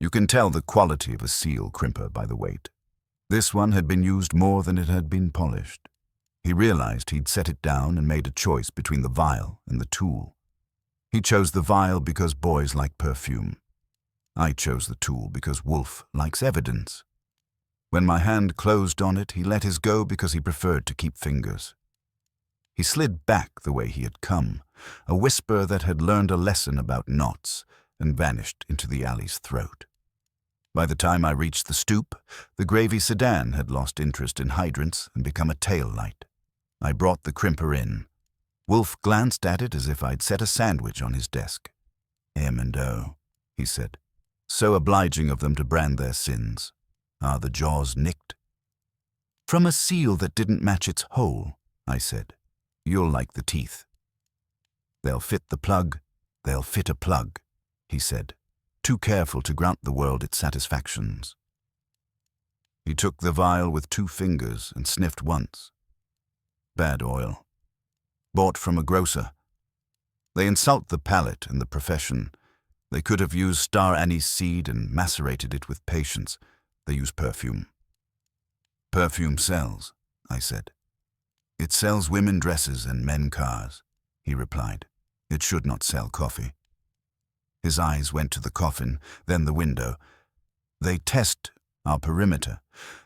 You can tell the quality of a seal crimper by the weight. This one had been used more than it had been polished. He realized he'd set it down and made a choice between the vial and the tool. He chose the vial because boys like perfume. I chose the tool because Wolfe likes evidence. When my hand closed on it, he let his go because he preferred to keep fingers. He slid back the way he had come, a whisper that had learned a lesson about knots, and vanished into the alley's throat. By the time I reached the stoop, the gravy sedan had lost interest in hydrants and become a tail light. I brought the crimper in. Wolfe glanced at it as if I'd set a sandwich on his desk. M&O, he said. So obliging of them to brand their sins. Are the jaws nicked? From a seal that didn't match its hole, I said. You'll like the teeth. They'll fit the plug, they'll fit a plug, he said, too careful to grant the world its satisfactions. He took the vial with 2 fingers and sniffed once. Bad oil. Bought from a grocer. They insult the palate and the profession. They could have used star anise seed and macerated it with patience. They use perfume. Perfume sells, I said. It sells women dresses and men cars, he replied. It should not sell coffee. His eyes went to the coffin, then the window. They test our perimeter.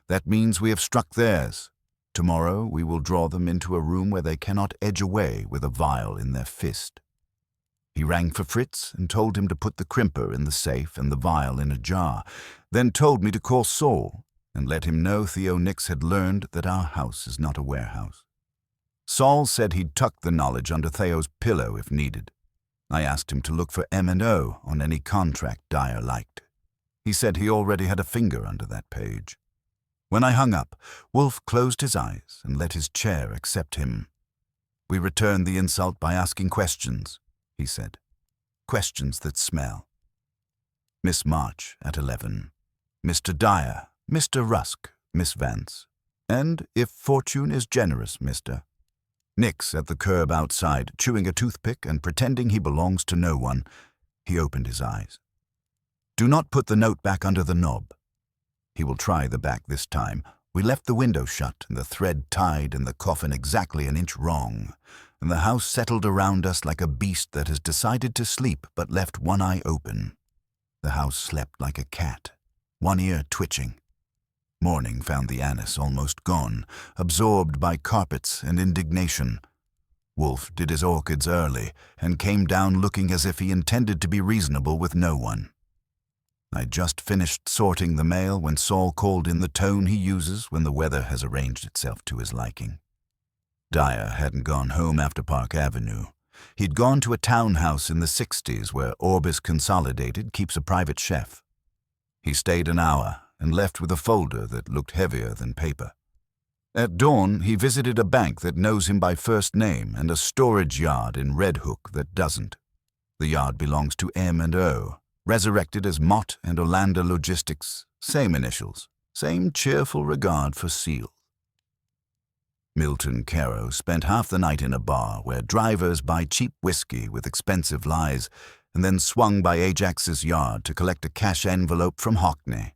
That means we have struck theirs. Tomorrow we will draw them into a room where they cannot edge away with a vial in their fist. He rang for Fritz and told him to put the crimper in the safe and the vial in a jar, then told me to call Saul and let him know Theo Nix had learned that our house is not a warehouse. Saul said he'd tuck the knowledge under Theo's pillow if needed. I asked him to look for M&O on any contract Dyer liked. He said he already had a finger under that page. When I hung up, Wolfe closed his eyes and let his chair accept him. We returned the insult by asking questions, he said. Questions that smell. Miss March at 11. Mr. Dyer, Mr. Rusk, Miss Vance. And, if fortune is generous, Mr. Nix at the curb outside, chewing a toothpick and pretending he belongs to no one. He opened his eyes. Do not put the note back under the knob. He will try the back this time. We left the window shut and the thread tied and the coffin exactly an inch wrong, and the house settled around us like a beast that has decided to sleep but left one eye open. The house slept like a cat, one ear twitching. Morning found the anise almost gone, absorbed by carpets and indignation. Wolfe did his orchids early and came down looking as if he intended to be reasonable with no one. I'd just finished sorting the mail when Saul called in the tone he uses when the weather has arranged itself to his liking. Dyer hadn't gone home after Park Avenue. He'd gone to a townhouse in the 60s where Orbis Consolidated keeps a private chef. He stayed an hour and left with a folder that looked heavier than paper. At dawn, he visited a bank that knows him by first name and a storage yard in Red Hook that doesn't. The yard belongs to M&O, resurrected as Mott and Orlando Logistics, same initials, same cheerful regard for seals. Milton Caro spent half the night in a bar where drivers buy cheap whiskey with expensive lies and then swung by Ajax's yard to collect a cash envelope from Hockney.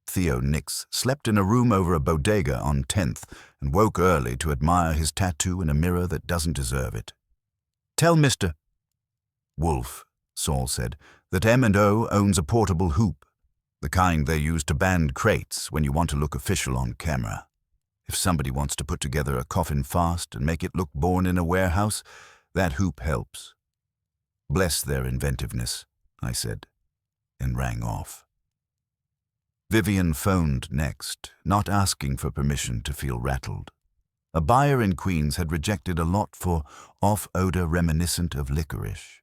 Theo Nix slept in a room over a bodega on 10th and woke early to admire his tattoo in a mirror that doesn't deserve it. Tell Mr. Wolfe, Saul said, that M&O owns a portable hoop, the kind they use to band crates when you want to look official on camera. If somebody wants to put together a coffin fast and make it look born in a warehouse, that hoop helps. Bless their inventiveness, I said, and rang off. Vivian phoned next, not asking for permission to feel rattled. A buyer in Queens had rejected a lot for off-odor reminiscent of licorice.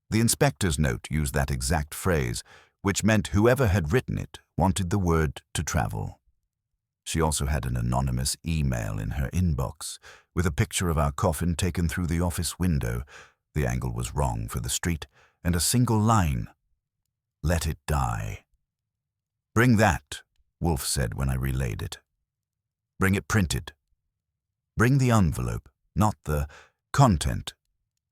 The inspector's note used that exact phrase, which meant whoever had written it wanted the word to travel. She also had an anonymous email in her inbox, with a picture of our coffin taken through the office window. The angle was wrong for the street, and a single line. Let it die. Bring that, Wolfe said when I relayed it. Bring it printed. Bring the envelope, not the content.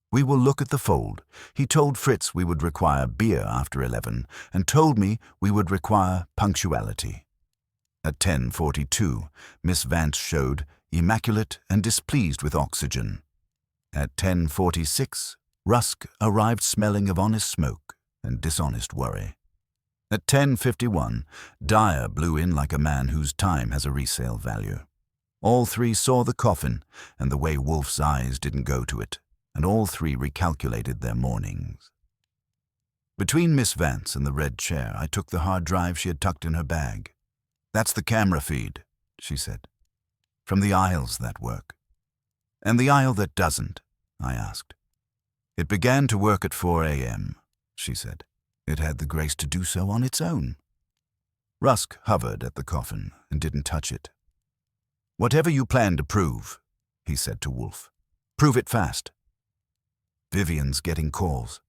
We will look at the fold. He told Fritz we would require beer after 11 and told me we would require punctuality. At 10:42, Miss Vance showed, immaculate and displeased with oxygen. At 10:46, Rusk arrived smelling of honest smoke and dishonest worry. At 10:51, Dyer blew in like a man whose time has a resale value. All three saw the coffin and the way Wolfe's eyes didn't go to it, and all three recalculated their mornings. Between Miss Vance and the red chair, I took the hard drive she had tucked in her bag. "That's the camera feed," she said. "From the aisles that work." "And the aisle that doesn't?" I asked. "It began to work at 4 a.m., she said. "It had the grace to do so on its own." Rusk hovered at the coffin and didn't touch it. "Whatever you plan to prove," he said to Wolfe, "prove it fast." Vivian's getting calls.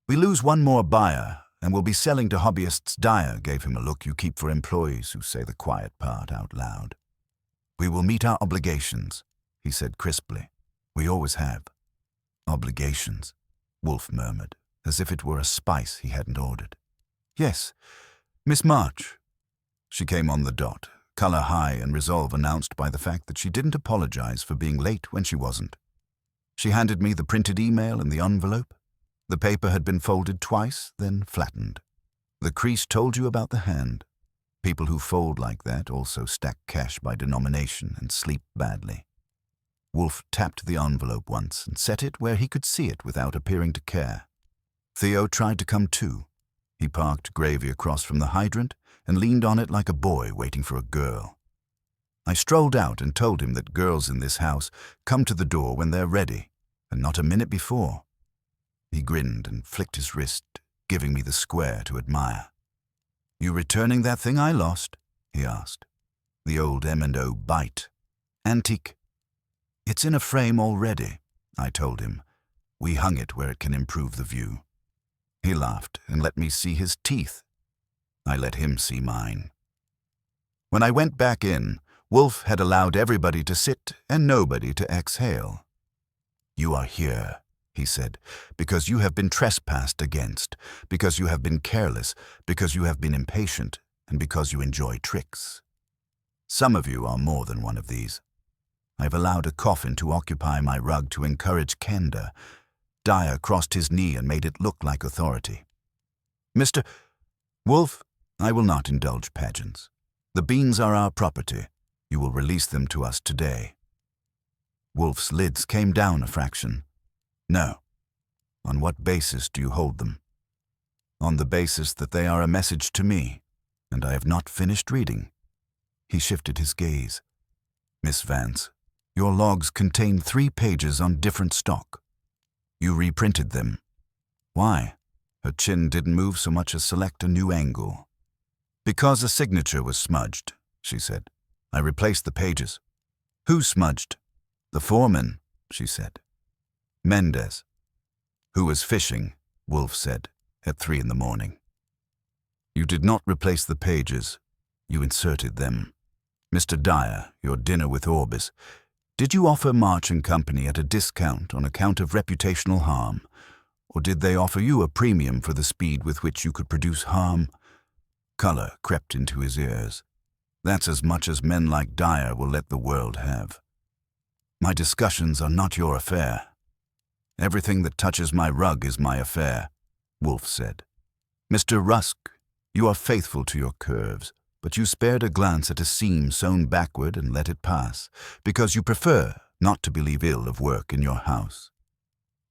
"We lose one more buyer, and we'll be selling to hobbyists." Dyer gave him a look you keep for employees who say the quiet part out loud. "We will meet our obligations," he said crisply. "We always have." "Obligations," Wolfe murmured, as if it were a spice he hadn't ordered. "Yes, Miss March." She came on the dot, color high and resolve announced by the fact that she didn't apologize for being late when she wasn't. She handed me the printed email and the envelope. The paper had been folded twice, then flattened. The crease told you about the hand. People who fold like that also stack cash by denomination and sleep badly. Wolfe tapped the envelope once and set it where he could see it without appearing to care. Theo tried to come too. He parked gravy across from the hydrant and leaned on it like a boy waiting for a girl. I strolled out and told him that girls in this house come to the door when they're ready, and not a minute before. He grinned and flicked his wrist, giving me the square to admire. "You returning that thing I lost?" he asked. "The old M&O bite. Antique." "It's in a frame already," I told him. "We hung it where it can improve the view." He laughed and let me see his teeth. I let him see mine. When I went back in, Wolfe had allowed everybody to sit and nobody to exhale. "You are here," he said, "because you have been trespassed against, because you have been careless, because you have been impatient, and because you enjoy tricks. Some of you are more than one of these. I've allowed a coffin to occupy my rug to encourage candor." Dyer crossed his knee and made it look like authority. "Mr. Wolfe, I will not indulge pageants. The beans are our property. You will release them to us today." Wolfe's lids came down a fraction. "No. On what basis do you hold them?" "On the basis that they are a message to me, and I have not finished reading." He shifted his gaze. "Miss Vance, your logs contain 3 pages on different stock. You reprinted them. Why?" Her chin didn't move so much as select a new angle. "Because a signature was smudged," she said. "I replaced the pages." "Who smudged?" "The foreman," she said. "Mendez." "Who was fishing," Wolfe said, "at 3 a.m. "You did not replace the pages. You inserted them. Mr. Dyer, your dinner with Orbis. Did you offer March and Company at a discount on account of reputational harm, or did they offer you a premium for the speed with which you could produce harm?" Color crept into his ears. "That's as much as men like Dyer will let the world have. My discussions are not your affair." "Everything that touches my rug is my affair," Wolfe said. "Mr. Rusk, you are faithful to your curves, but you spared a glance at a seam sewn backward and let it pass, because you prefer not to believe ill of work in your house.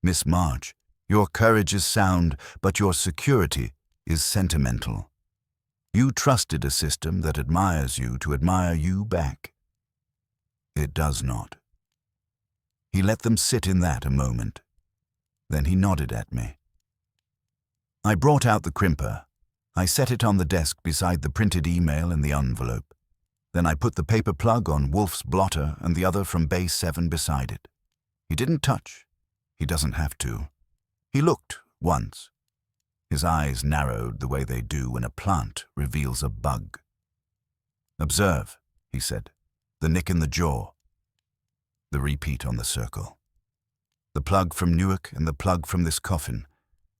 Miss March, your courage is sound, but your security is sentimental. You trusted a system that admires you to admire you back. It does not." He let them sit in that a moment. Then he nodded at me. I brought out the crimper. I set it on the desk beside the printed email and the envelope. Then I put the paper plug on Wolfe's blotter and the other from Bay 7 beside it. He didn't touch. He doesn't have to. He looked once. His eyes narrowed the way they do when a plant reveals a bug. "Observe," he said. "The nick in the jaw." The repeat on the circle. The plug from Newark and the plug from this coffin.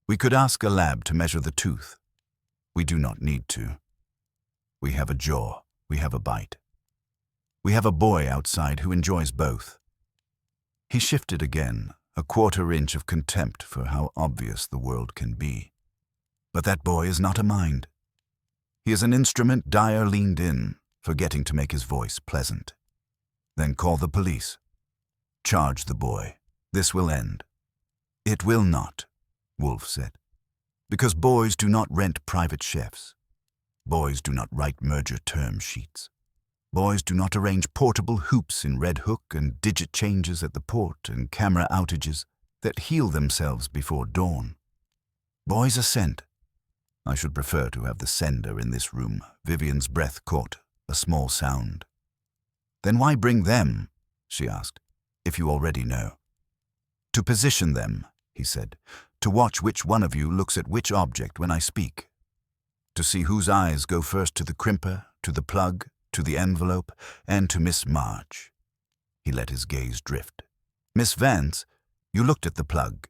We could ask a lab to measure the tooth. We do not need to. We have a jaw. We have a bite. We have a boy outside who enjoys both." He shifted again, a quarter-inch of contempt for how obvious the world can be. "But that boy is not a mind. He is an instrument." Dyer leaned in, forgetting to make his voice pleasant. "Then call the police. Charge the boy. This will end." "It will not," Wolfe said, "because boys do not rent private chefs. Boys do not write merger term sheets. Boys do not arrange portable hoops in Red Hook and digit changes at the port and camera outages that heal themselves before dawn. Boys are sent. I should prefer to have the sender in this room." Vivian's breath caught a small sound. "Then why bring them?" she asked, "if you already know." "To position them," he said, "to watch which one of you looks at which object when I speak. To see whose eyes go first to the crimper, to the plug, to the envelope, and to Miss March." He let his gaze drift. "Miss Vance, you looked at the plug.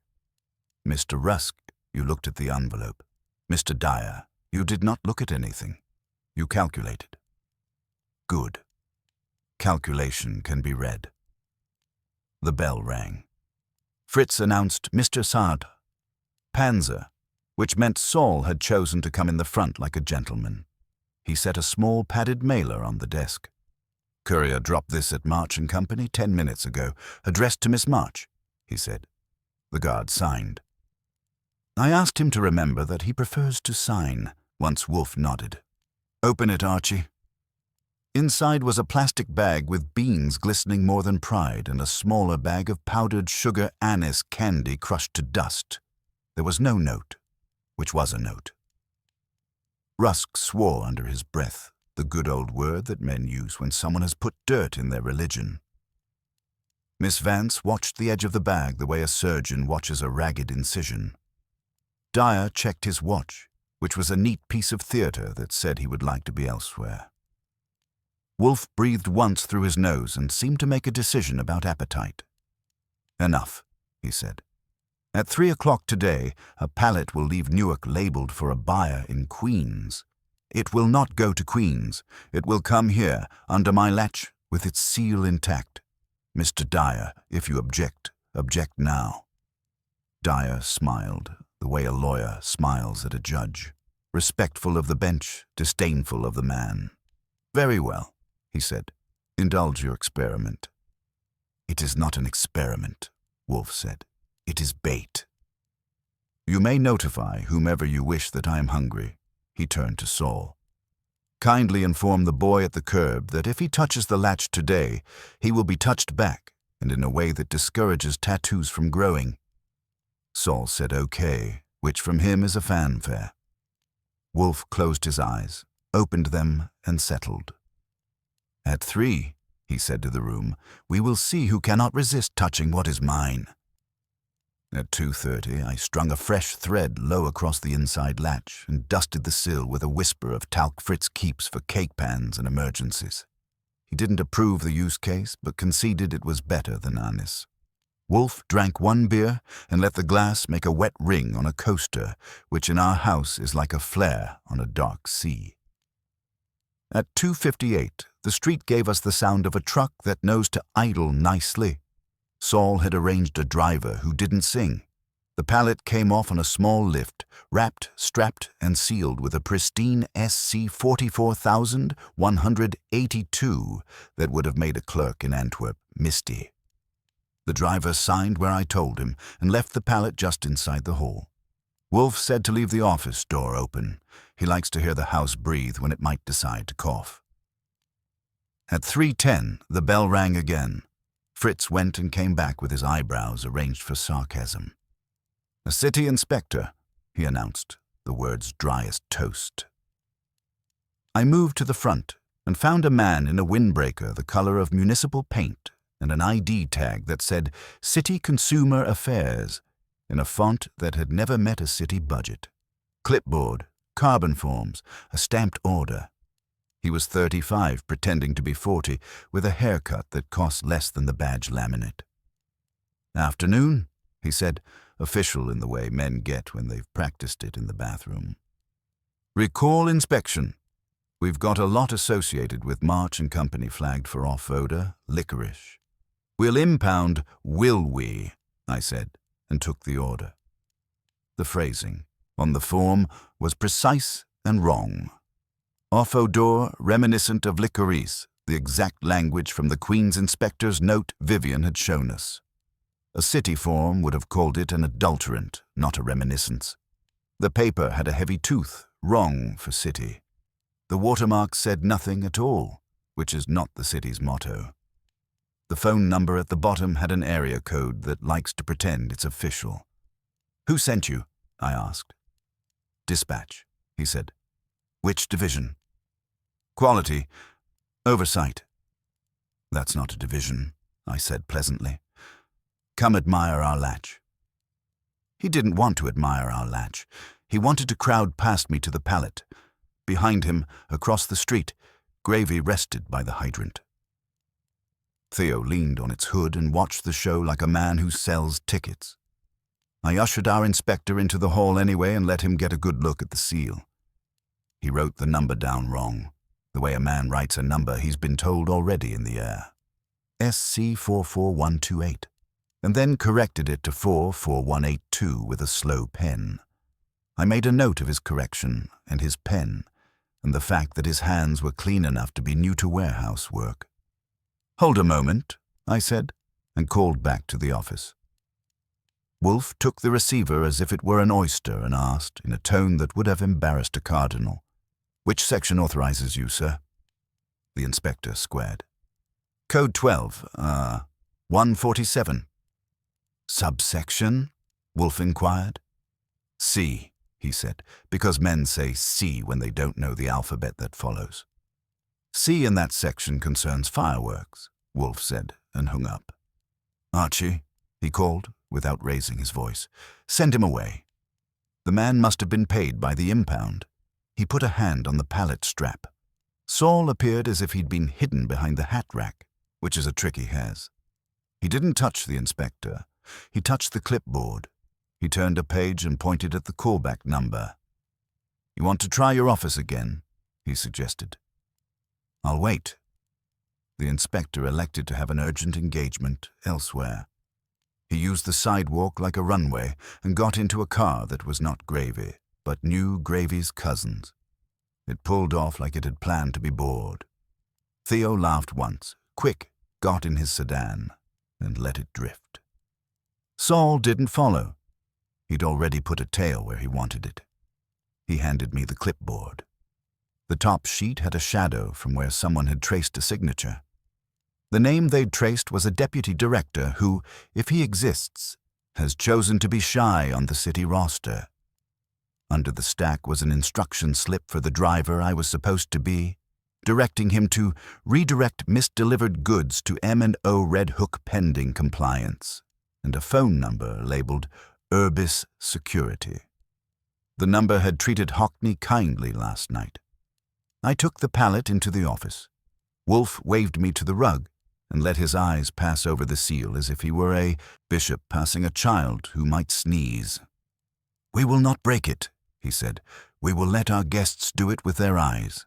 Mr. Rusk, you looked at the envelope. Mr. Dyer, you did not look at anything. You calculated. Good. Calculation can be read." The bell rang. Fritz announced Mr. Sard, Panzer, which meant Saul had chosen to come in the front like a gentleman. He set a small padded mailer on the desk. "Courier dropped this at March and Company 10 minutes ago, addressed to Miss March," he said. The guard signed. I asked him to remember that he prefers to sign, once Wolfe nodded. "Open it, Archie." Inside was a plastic bag with beans glistening more than pride and a smaller bag of powdered sugar anise candy crushed to dust. There was no note, which was a note. Rusk swore under his breath, the good old word that men use when someone has put dirt in their religion. Miss Vance watched the edge of the bag the way a surgeon watches a ragged incision. Dyer checked his watch, which was a neat piece of theatre that said he would like to be elsewhere. Wolfe breathed once through his nose and seemed to make a decision about appetite. "Enough," he said. "At 3 o'clock today, a pallet will leave Newark labeled for a buyer in Queens. It will not go to Queens. It will come here, under my latch, with its seal intact. Mr. Dyer, if you object, object now." Dyer smiled, the way a lawyer smiles at a judge, respectful of the bench, disdainful of the man. "Very well," he said. "Indulge your experiment." "It is not an experiment," Wolfe said. "It is bait." "You may notify whomever you wish that I am hungry." He turned to Saul. "Kindly inform the boy at the curb that if he touches the latch today, he will be touched back, and in a way that discourages tattoos from growing." Saul said okay, which from him is a fanfare. Wolfe closed his eyes, opened them, and settled. "At 3, he said to the room, "we will see who cannot resist touching what is mine." At 2:30, I strung a fresh thread low across the inside latch and dusted the sill with a whisper of talc Fritz keeps for cake pans and emergencies. He didn't approve the use case, but conceded it was better than anise. Wolfe drank 1 beer and let the glass make a wet ring on a coaster, which in our house is like a flare on a dark sea. At 2:58, the street gave us the sound of a truck that knows to idle nicely. Saul had arranged a driver who didn't sing. The pallet came off on a small lift, wrapped, strapped, and sealed with a pristine SC 44,182 that would have made a clerk in Antwerp misty. The driver signed where I told him and left the pallet just inside the hall. Wolfe said to leave the office door open. He likes to hear the house breathe when it might decide to cough. At 3:10, the bell rang again. Fritz went and came back with his eyebrows arranged for sarcasm. "A city inspector," he announced, the words dry as toast. I moved to the front and found a man in a windbreaker the color of municipal paint and an ID tag that said City Consumer Affairs in a font that had never met a city budget. Clipboard, carbon forms, a stamped order. He was 35, pretending to be 40, with a haircut that cost less than the badge laminate. "Afternoon," he said, official in the way men get when they've practiced it in the bathroom. "Recall inspection." We've got a lot associated with March and Company flagged for off-odor, licorice. We'll impound, will we? I said, and took the order. The phrasing on the form was precise and wrong. Off-odor, reminiscent of licorice, the exact language from the Queen's Inspector's note Vivian had shown us. A city form would have called it an adulterant, not a reminiscence. The paper had a heavy tooth, wrong for city. The watermark said nothing at all, which is not the city's motto. The phone number at the bottom had an area code that likes to pretend it's official. "Who sent you?" I asked. "Dispatch," he said. "Which division?" "Quality. Oversight." "That's not a division," I said pleasantly. "Come admire our latch." He didn't want to admire our latch. He wanted to crowd past me to the pallet. Behind him, across the street, Gravy rested by the hydrant. Theo leaned on its hood and watched the show like a man who sells tickets. I ushered our inspector into the hall anyway and let him get a good look at the seal. He wrote the number down wrong, the way a man writes a number he's been told already in the air. SC44128, and then corrected it to 44182 with a slow pen. I made a note of his correction and his pen, and the fact that his hands were clean enough to be new to warehouse work. "Hold a moment," I said, and called back to the office. Wolfe took the receiver as if it were an oyster and asked, in a tone that would have embarrassed a cardinal, "Which section authorizes you, sir?" The inspector squared. "Code 12, 147. "Subsection?" Wolfe inquired. "C," he said, because men say C when they don't know the alphabet that follows. "C in that section concerns fireworks," Wolfe said, and hung up. "Archie," he called, without raising his voice, "send him away." The man must have been paid by the impound. He put a hand on the pallet strap. Saul appeared as if he'd been hidden behind the hat rack, which is a trick he has. He didn't touch the inspector. He touched the clipboard. He turned a page and pointed at the callback number. "You want to try your office again?" he suggested. "I'll wait." The inspector elected to have an urgent engagement elsewhere. He used the sidewalk like a runway and got into a car that was not Gravy, but knew Gravy's cousins. It pulled off like it had planned to be bored. Theo laughed once, quick, got in his sedan, and let it drift. Saul didn't follow. He'd already put a tail where he wanted it. He handed me the clipboard. The top sheet had a shadow from where someone had traced a signature. The name they'd traced was a deputy director who, if he exists, has chosen to be shy on the city roster. Under the stack was an instruction slip for the driver I was supposed to be, directing him to redirect misdelivered goods to M&O Red Hook pending compliance, and a phone number labeled Urbis Security. The number had treated Hockney kindly last night. I took the pallet into the office. Wolfe waved me to the rug and let his eyes pass over the seal as if he were a bishop passing a child who might sneeze. "We will not break it," he said. "We will let our guests do it with their eyes."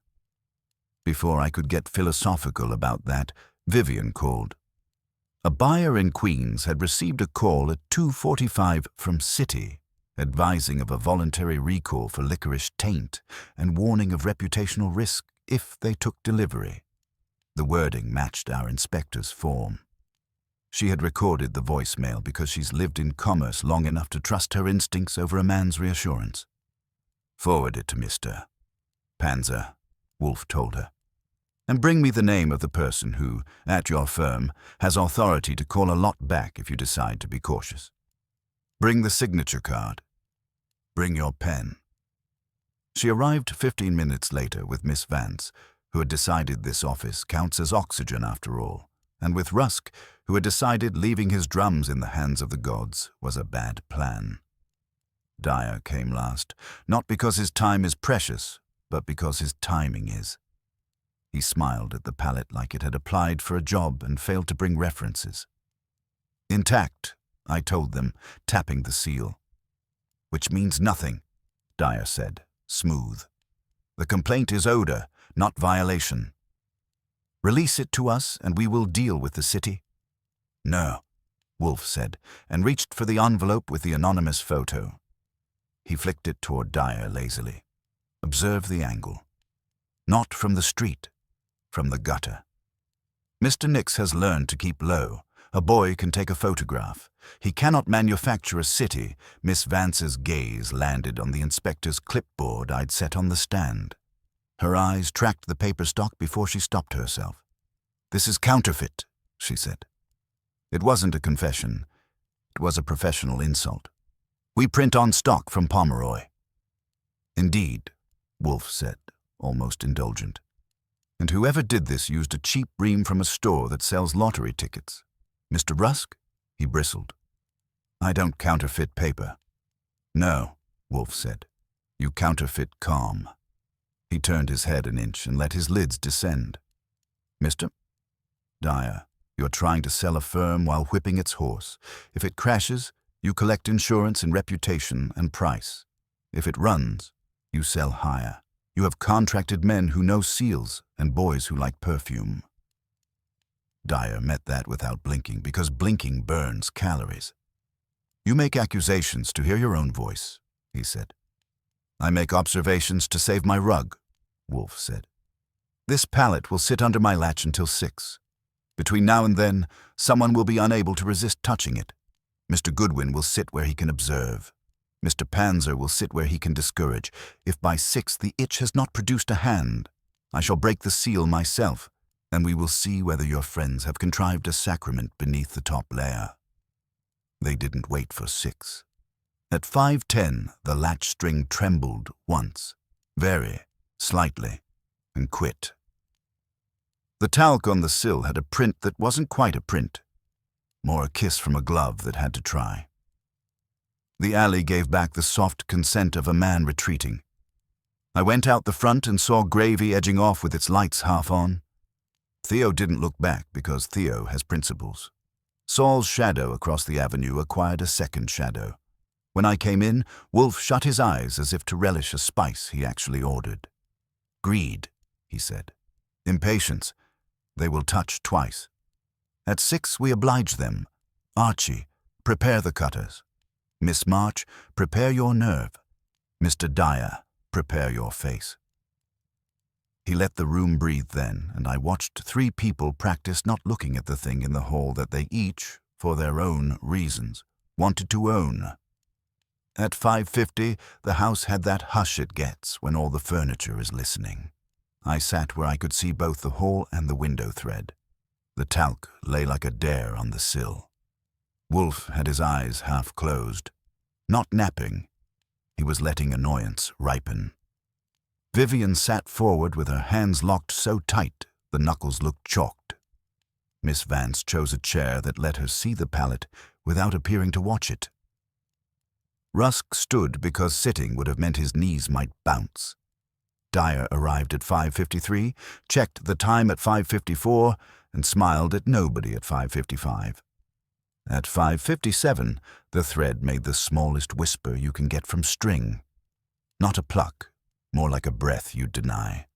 Before I could get philosophical about that, Vivian called. A buyer in Queens had received a call at 2:45 from City, advising of a voluntary recall for licorice taint and warning of reputational risk if they took delivery. The wording matched our inspector's form. She had recorded the voicemail because she's lived in commerce long enough to trust her instincts over a man's reassurance. "Forward it to Mr. Panzer," Wolfe told her. "And bring me the name of the person who, at your firm, has authority to call a lot back if you decide to be cautious. Bring the signature card. Bring your pen." She arrived 15 minutes later with Miss Vance, who had decided this office counts as oxygen after all, and with Rusk, who had decided leaving his drums in the hands of the gods was a bad plan. Dyer came last, not because his time is precious, but because his timing is. He smiled at the pallet like it had applied for a job and failed to bring references. "Intact," I told them, tapping the seal. "Which means nothing," Dyer said, smooth. "The complaint is odor, not violation. Release it to us and we will deal with the city. No, Wolfe said, and reached for the envelope with the anonymous photo. He flicked it toward Dyer lazily. Observe the angle. Not from the street, from the gutter. Mr. Nix has learned to keep low. A boy can take a photograph. He cannot manufacture a city. Miss Vance's gaze landed on the inspector's clipboard I'd set on the stand. Her eyes tracked the paper stock before she stopped herself. This is counterfeit, she said. It wasn't a confession. It was a professional insult. We print on stock from Pomeroy. Indeed, Wolfe said, almost indulgent. And whoever did this used a cheap ream from a store that sells lottery tickets. Mr. Rusk? He bristled. I don't counterfeit paper. No, Wolfe said. You counterfeit calm. He turned his head an inch and let his lids descend. Mr. Dyer, you're trying to sell a firm while whipping its horse. If it crashes, you collect insurance and reputation and price. If it runs, you sell higher. You have contracted men who know seals and boys who like perfume. Dyer met that without blinking, because blinking burns calories. You make accusations to hear your own voice, he said. I make observations to save my rug, Wolfe said. This pallet will sit under my latch until 6. Between now and then, someone will be unable to resist touching it. Mr. Goodwin will sit where he can observe. Mr. Panzer will sit where he can discourage. If by 6 the itch has not produced a hand, I shall break the seal myself, and we will see whether your friends have contrived a sacrament beneath the top layer. They didn't wait for 6. At 5:10, the latch string trembled once, very slightly, and quit. The talc on the sill had a print that wasn't quite a print, more a kiss from a glove that had to try. The alley gave back the soft consent of a man retreating. I went out the front and saw Gravy edging off with its lights half on. Theo didn't look back because Theo has principles. Saul's shadow across the avenue acquired a second shadow. When I came in, Wolfe shut his eyes as if to relish a spice he actually ordered. Greed, he said. Impatience. They will touch twice. At 6 we oblige them. Archie, prepare the cutters. Miss March, prepare your nerve. Mr. Dyer, prepare your face. He let the room breathe then, and I watched 3 people practice not looking at the thing in the hall that they each, for their own reasons, wanted to own. At 5:50, the house had that hush it gets when all the furniture is listening. I sat where I could see both the hall and the window thread. The talc lay like a dare on the sill. Wolfe had his eyes half closed. Not napping. He was letting annoyance ripen. Vivian sat forward with her hands locked so tight the knuckles looked chalked. Miss Vance chose a chair that let her see the pallet without appearing to watch it. Rusk stood because sitting would have meant his knees might bounce. Dyer arrived at 5:53, checked the time at 5:54, and smiled at nobody at 5:55. At 5:57, the thread made the smallest whisper you can get from string. Not a pluck, more like a breath you'd deny.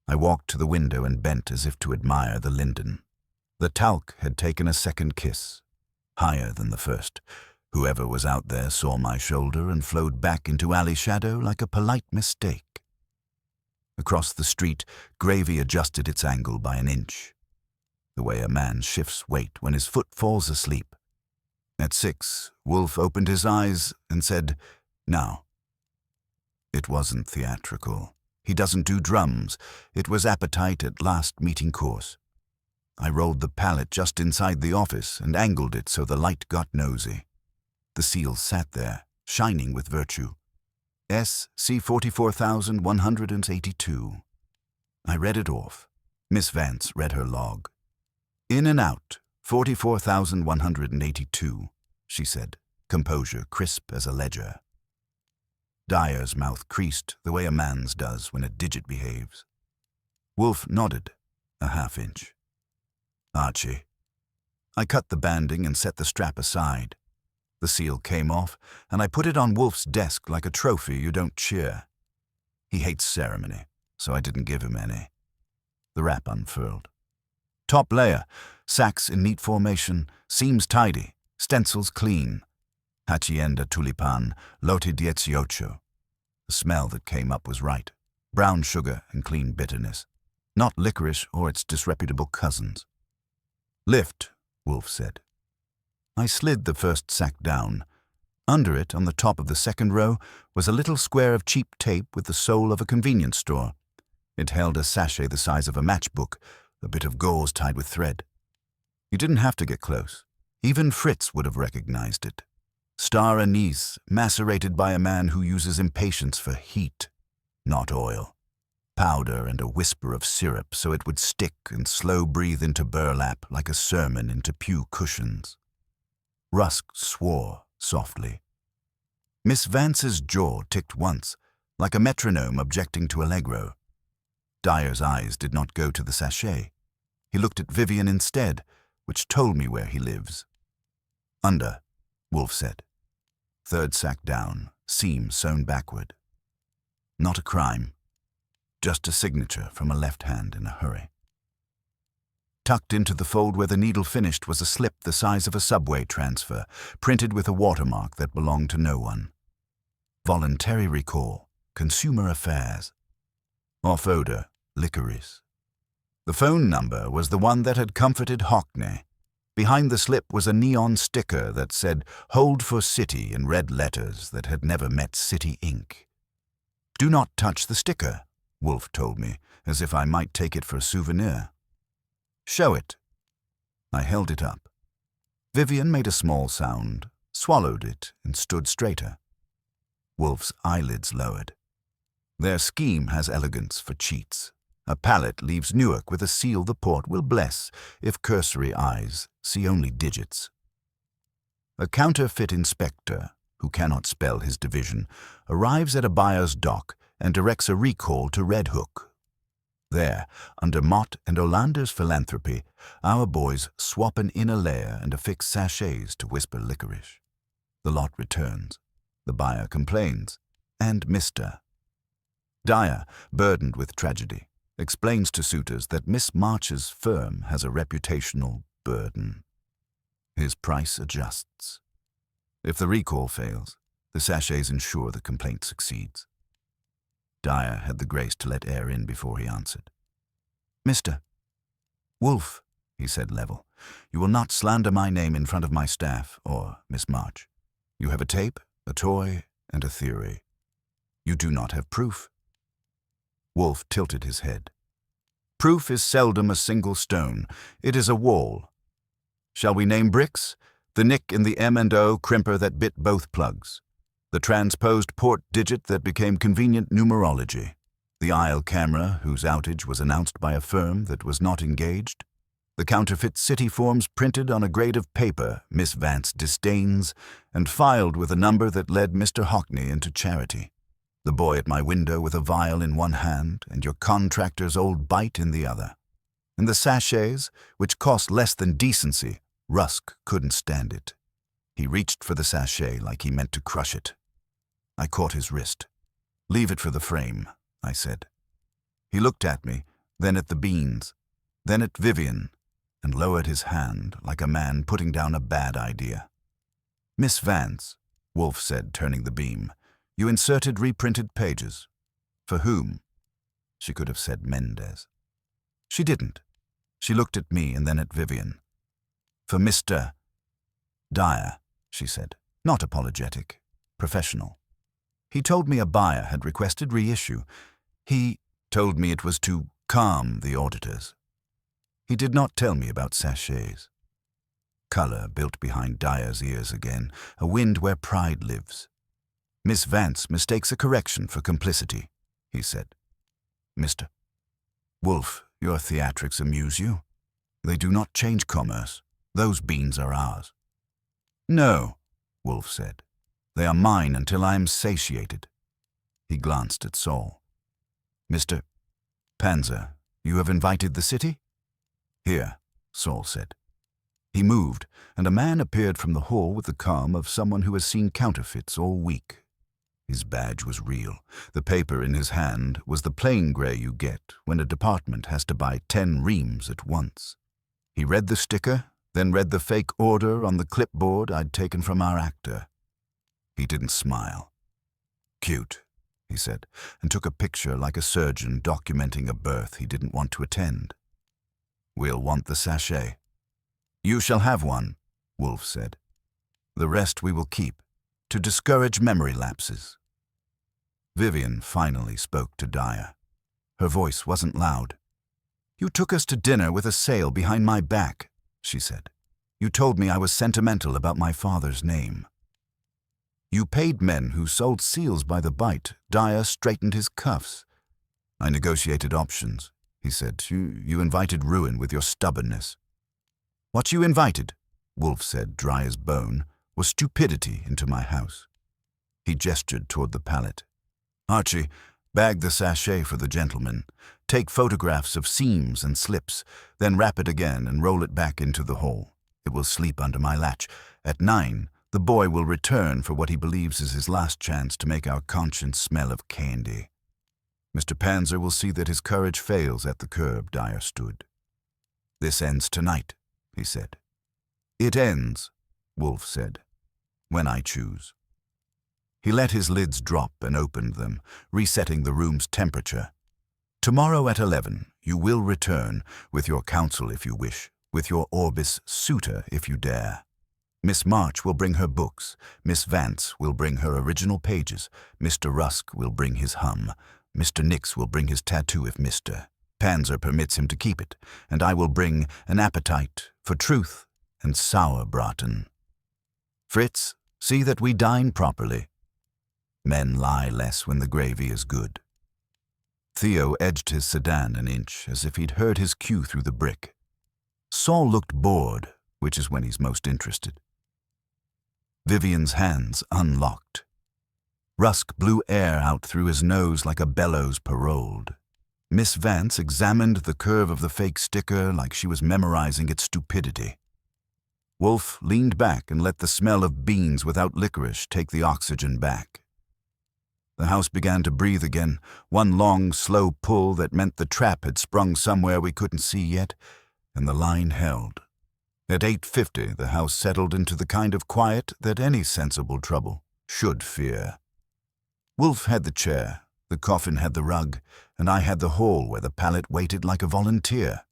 I walked to the window and bent as if to admire the linden. The talc had taken a second kiss, higher than the first. Whoever was out there saw my shoulder and flowed back into alley shadow like a polite mistake. Across the street, Gravy adjusted its angle by an inch, the way a man shifts weight when his foot falls asleep. At 6, Wolfe opened his eyes and said, "Now." It wasn't theatrical. He doesn't do drums. It was appetite at last meeting course. I rolled the pallet just inside the office and angled it so the light got nosy. The seal sat there, shining with virtue. SC 44,182. I read it off. Miss Vance read her log. In and out, 44,182, she said, composure crisp as a ledger. Dyer's mouth creased the way a man's does when a digit behaves. Wolfe nodded, a half-inch. Archie. I cut the banding and set the strap aside. The seal came off, and I put it on Wolfe's desk like a trophy you don't cheer. He hates ceremony, so I didn't give him any. The wrap unfurled. Top layer, sacks in neat formation, seams tidy, stencils clean. Hacienda Tulipan, Lote 18. The smell that came up was right. Brown sugar and clean bitterness. Not licorice or its disreputable cousins. Lift, Wolfe said. I slid the first sack down. Under it, on the top of the second row, was a little square of cheap tape with the sole of a convenience store. It held a sachet the size of a matchbook, a bit of gauze tied with thread. You didn't have to get close. Even Fritz would have recognized it. Star anise, macerated by a man who uses impatience for heat, not oil. Powder and a whisper of syrup so it would stick and slow breathe into burlap like a sermon into pew cushions. Rusk swore softly. Miss Vance's jaw ticked once, like a metronome objecting to allegro. Dyer's eyes did not go to the sachet. He looked at Vivian instead, which told me where he lives. Under, Wolfe said. Third sack down, seam sewn backward. Not a crime. Just a signature from a left hand in a hurry. Tucked into the fold where the needle finished was a slip the size of a subway transfer, printed with a watermark that belonged to no one. Voluntary recall, consumer affairs. Off odor, licorice. The phone number was the one that had comforted Hockney. Behind the slip was a neon sticker that said, "Hold for City," in red letters that had never met city ink. Do not touch the sticker, Wolfe told me, as if I might take it for a souvenir. Show it. I held it up. Vivian made a small sound, swallowed it, and stood straighter. Wolfe's eyelids lowered. Their scheme has elegance for cheats. A palate leaves Newark with a seal the port will bless if cursory eyes see only digits. A counterfeit inspector, who cannot spell his division, arrives at a buyer's dock and directs a recall to Red Hook. There, under Mott and Olander's philanthropy, our boys swap an inner layer and affix sachets to whisper licorice. The lot returns. The buyer complains. And Mr. Dyer, burdened with tragedy, explains to suitors that Miss March's firm has a reputational burden. His price adjusts. If the recall fails, the sachets ensure the complaint succeeds. Dyer had the grace to let air in before he answered. Mr. Wolfe, he said level, you will not slander my name in front of my staff or Miss March. You have a tape, a toy, and a theory. You do not have proof. Wolfe tilted his head. Proof is seldom a single stone. It is a wall. Shall we name bricks? The nick in the M&O crimper that bit both plugs. The transposed port digit that became convenient numerology. The aisle camera whose outage was announced by a firm that was not engaged. The counterfeit city forms printed on a grade of paper Miss Vance disdains and filed with a number that led Mr. Hockney into charity. The boy at my window with a vial in one hand and your contractor's old bite in the other. And the sachets, which cost less than decency, Rusk couldn't stand it. He reached for the sachet like he meant to crush it. I caught his wrist. Leave it for the frame, I said. He looked at me, then at the beans, then at Vivian, and lowered his hand like a man putting down a bad idea. Miss Vance, Wolfe said, turning the beam, you inserted reprinted pages. For whom? She could have said Mendez. She didn't. She looked at me and then at Vivian. For Mr. Dyer, she said, not apologetic, professional. He told me a buyer had requested reissue. He told me it was to calm the auditors. He did not tell me about sachets. Color built behind Dyer's ears again, a wind where pride lives. Miss Vance mistakes a correction for complicity, he said. Mr. Wolfe, your theatrics amuse you. They do not change commerce. Those beans are ours. No, Wolfe said. They are mine until I am satiated. He glanced at Saul. Mr. Panzer, you have invited the city? Here, Saul said. He moved, and a man appeared from the hall with the calm of someone who has seen counterfeits all week. His badge was real. The paper in his hand was the plain grey you get when a department has to buy 10 reams at once. He read the sticker, then read the fake order on the clipboard I'd taken from our actor. He didn't smile. "Cute," he said, and took a picture like a surgeon documenting a birth he didn't want to attend. "We'll want the sachet." "You shall have one," Wolfe said. "The rest we will keep, to discourage memory lapses." Vivian finally spoke to Dyer. Her voice wasn't loud. "You took us to dinner with a sail behind my back," she said. "You told me I was sentimental about my father's name." "You paid men who sold seals by the bite." Dyer straightened his cuffs. "I negotiated options," he said. You invited ruin with your stubbornness." "What you invited," Wolfe said, dry as bone, "was stupidity into my house." He gestured toward the pallet. "Archie, bag the sachet for the gentleman. Take photographs of seams and slips, then wrap it again and roll it back into the hole. It will sleep under my latch. At 9, the boy will return for what he believes is his last chance to make our conscience smell of candy. Mr. Panzer will see that his courage fails at the curb." Dyer stood. "This ends tonight," he said. "It ends," Wolfe said, "when I choose." He let his lids drop and opened them, resetting the room's temperature. "Tomorrow at 11, you will return, with your counsel if you wish, with your Orbis suitor if you dare. Miss March will bring her books, Miss Vance will bring her original pages, Mr. Rusk will bring his hum, Mr. Nix will bring his tattoo if Mr. Panzer permits him to keep it, and I will bring an appetite for truth and sauerbraten. Fritz, see that we dine properly. Men lie less when the gravy is good." Theo edged his sedan an inch, as if he'd heard his cue through the brick. Saul looked bored, which is when he's most interested. Vivian's hands unlocked. Rusk blew air out through his nose like a bellows paroled. Miss Vance examined the curve of the fake sticker like she was memorizing its stupidity. Wolfe leaned back and let the smell of beans without licorice take the oxygen back. The house began to breathe again, one long, slow pull that meant the trap had sprung somewhere we couldn't see yet, and the line held. At 8:50, the house settled into the kind of quiet that any sensible trouble should fear. Wolfe had the chair, the Coffin had the rug, and I had the hall where the pallet waited like a volunteer.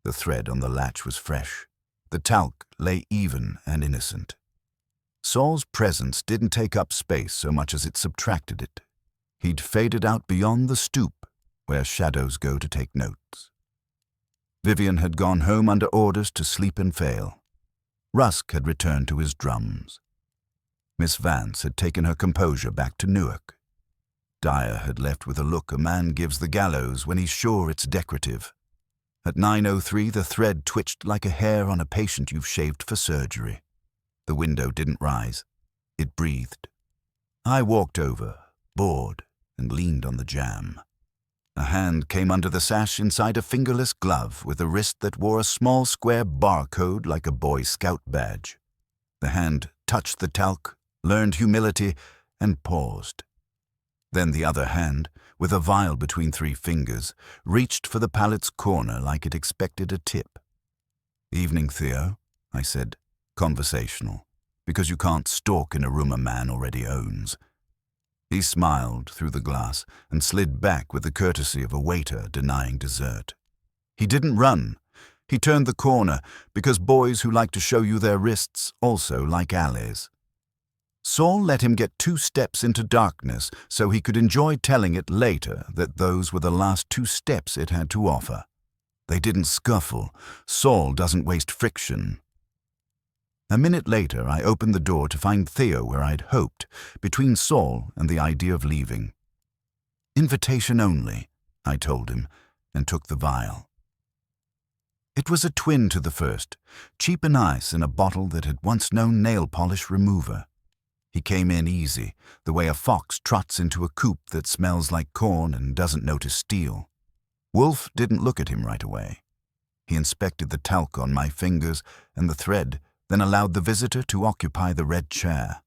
The thread on the latch was fresh. The talc lay even and innocent. Saul's presence didn't take up space so much as it subtracted it. He'd faded out beyond the stoop, where shadows go to take notes. Vivian had gone home under orders to sleep and fail. Rusk had returned to his drums. Miss Vance had taken her composure back to Newark. Dyer had left with a look a man gives the gallows when he's sure it's decorative. At 9:03, the thread twitched like a hair on a patient you've shaved for surgery. The window didn't rise. It breathed. I walked over, bored, and leaned on the jamb. A hand came under the sash inside a fingerless glove with a wrist that wore a small square barcode like a Boy Scout badge. The hand touched the talc, learned humility, and paused. Then the other hand, with a vial between 3 fingers, reached for the pallet's corner like it expected a tip. "Evening, Theo," I said, conversational, because you can't stalk in a room a man already owns. He smiled through the glass and slid back with the courtesy of a waiter denying dessert. He didn't run. He turned the corner, because boys who like to show you their wrists also like alleys. Saul let him get 2 steps into darkness so he could enjoy telling it later that those were the last 2 steps it had to offer. They didn't scuffle. Saul doesn't waste friction. A minute later, I opened the door to find Theo where I'd hoped, between Saul and the idea of leaving. "Invitation only," I told him, and took the vial. It was a twin to the first, cheap and ice in a bottle that had once known nail polish remover. He came in easy, the way a fox trots into a coop that smells like corn and doesn't notice steel. Wolfe didn't look at him right away. He inspected the talc on my fingers and the thread, then allowed the visitor to occupy the red chair.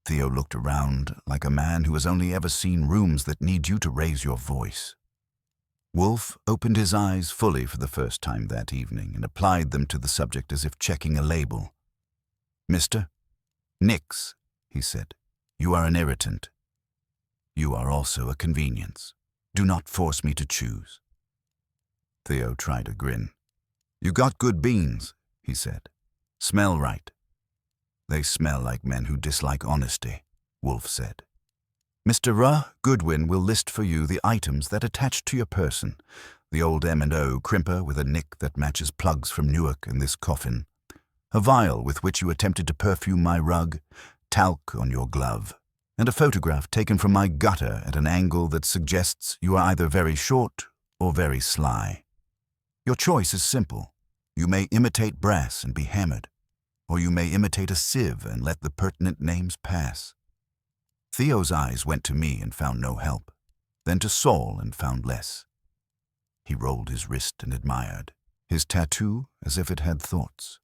Theo looked around like a man who has only ever seen rooms that need you to raise your voice. Wolfe opened his eyes fully for the first time that evening and applied them to the subject as if checking a label. "Mister? Nix," he said. "You are an irritant. You are also a convenience. Do not force me to choose." Theo tried a grin. "You got good beans," he said. "Smell right." "They smell like men who dislike honesty," Wolfe said. "Mr. Goodwin will list for you the items that attach to your person. The old M&O crimper with a nick that matches plugs from Newark and this coffin. A vial with which you attempted to perfume my rug, talc on your glove, and a photograph taken from my gutter at an angle that suggests you are either very short or very sly. Your choice is simple. You may imitate brass and be hammered, or you may imitate a sieve and let the pertinent names pass." Theo's eyes went to me and found no help, then to Saul and found less. He rolled his wrist and admired, his tattoo as if it had thoughts.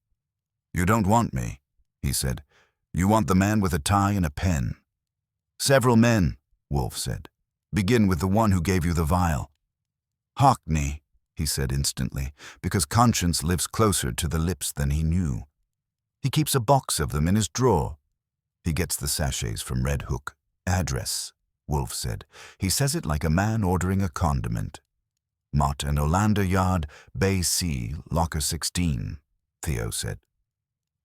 "You don't want me," he said. "You want the man with a tie and a pen." "Several men," Wolfe said. "Begin with the one who gave you the vial." "Hockney," he said instantly, because conscience lives closer to the lips than he knew. "He keeps a box of them in his drawer. He gets the sachets from Red Hook. Address," Wolfe said. "He says it like a man ordering a condiment. Mott and Olander Yard, Bay C, Locker 16, Theo said.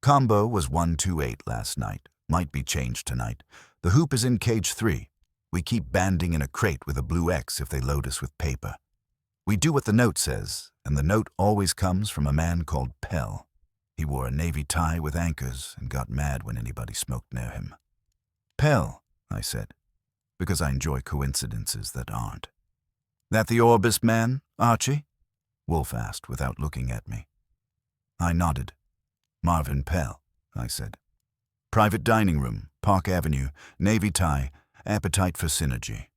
"Combo was 128 last night. Might be changed tonight. The hoop is in cage 3. We keep banding in a crate with a blue X if they load us with paper. We do what the note says, and the note always comes from a man called Pell. He wore a navy tie with anchors and got mad when anybody smoked near him." "Pell," I said, because I enjoy coincidences that aren't. "That the Orbis man, Archie?" Wolfe asked without looking at me. I nodded. "Marvin Pell," I said. "Private dining room, Park Avenue, navy tie, appetite for synergy."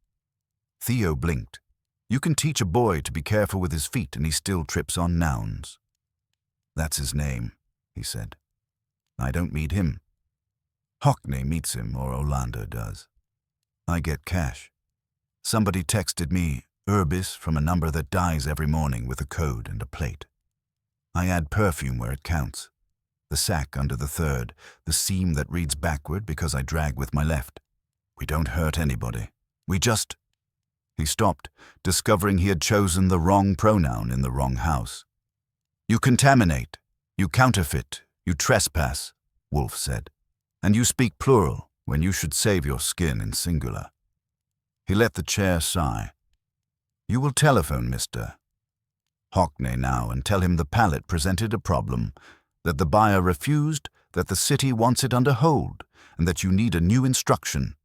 Theo blinked. You can teach a boy to be careful with his feet and he still trips on nouns. "That's his name," he said. "I don't meet him. Hockney meets him, or Olander does. I get cash. Somebody texted me Urbis from a number that dies every morning with a code and a plate. I add perfume where it counts. The sack under the third, the seam that reads backward because I drag with my left. We don't hurt anybody. We just—" He stopped, discovering he had chosen the wrong pronoun in the wrong house. "You contaminate, you counterfeit, you trespass," Wolfe said. "And you speak plural when you should save your skin in singular." He let the chair sigh. "You will telephone Mr. Hockney now and tell him the pallet presented a problem, that the buyer refused, that the city wants it under hold, and that you need a new instruction.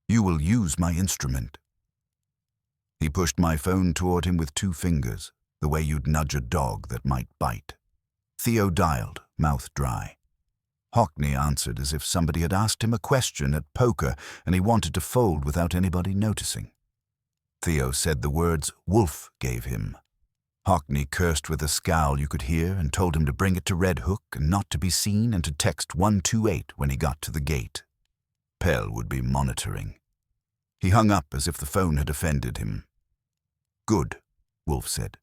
You will use my instrument." He pushed my phone toward him with 2 fingers, the way you'd nudge a dog that might bite. Theo dialed, mouth dry. Hockney answered as if somebody had asked him a question at poker and he wanted to fold without anybody noticing. Theo said the words Wolfe gave him. Hockney cursed with a scowl you could hear and told him to bring it to Red Hook and not to be seen and to text 128 when he got to the gate. Pell would be monitoring. He hung up as if the phone had offended him. "Good," Wolfe said.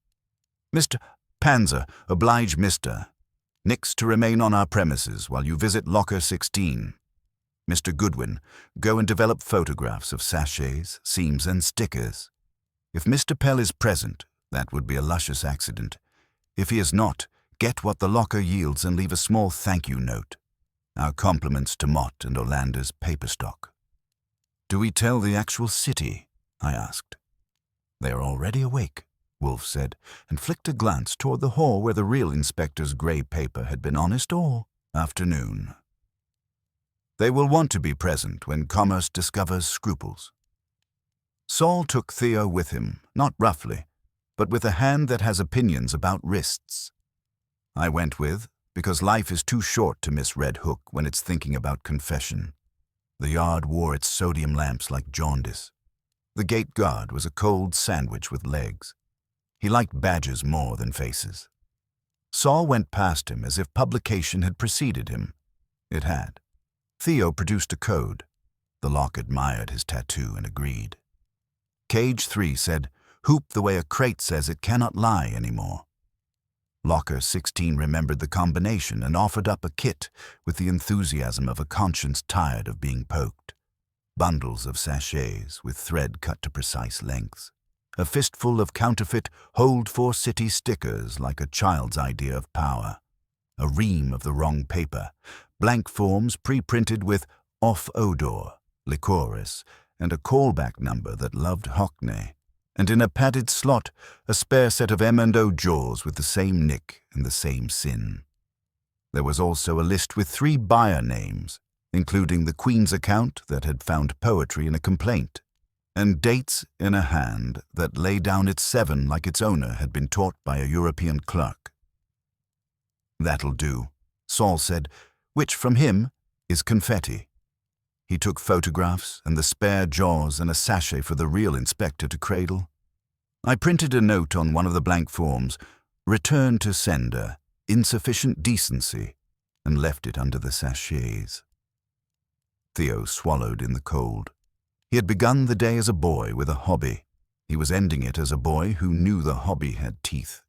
"Mr. Panzer, oblige Mr. Nix to remain on our premises while you visit Locker 16. Mr. Goodwin, go and develop photographs of sachets, seams, and stickers. If Mr. Pell is present, that would be a luscious accident. If he is not, get what the locker yields and leave a small thank you note. Our compliments to Mott and Olander's paper stock." "Do we tell the actual city?" I asked. "They are already awake," Wolfe said, and flicked a glance toward the hall where the real inspector's grey paper had been honest all afternoon. "They will want to be present when commerce discovers scruples." Saul took Theo with him, not roughly, but with a hand that has opinions about wrists. I went with, because life is too short to miss Red Hook when it's thinking about confession. The yard wore its sodium lamps like jaundice. The gate guard was a cold sandwich with legs. He liked badges more than faces. Saul went past him as if publication had preceded him. It had. Theo produced a code. The lock admired his tattoo and agreed. Cage 3 said, "Hoop the way a crate says it cannot lie anymore." Locker 16 remembered the combination and offered up a kit with the enthusiasm of a conscience tired of being poked. Bundles of sachets with thread cut to precise lengths. A fistful of counterfeit Hold for City stickers like a child's idea of power. A ream of the wrong paper. Blank forms pre-printed with off odor, licorice, and a callback number that loved Hockney. And in a padded slot, a spare set of M&O jaws with the same nick and the same sin. There was also a list with 3 buyer names, including the Queen's account that had found poetry in a complaint, and dates in a hand that lay down its 7 like its owner had been taught by a European clerk. "That'll do," Saul said, which from him is confetti. He took photographs and the spare jaws and a sachet for the real inspector to cradle. I printed a note on one of the blank forms, "Return to sender, insufficient decency," and left it under the sachets. Theo swallowed in the cold. He had begun the day as a boy with a hobby. He was ending it as a boy who knew the hobby had teeth.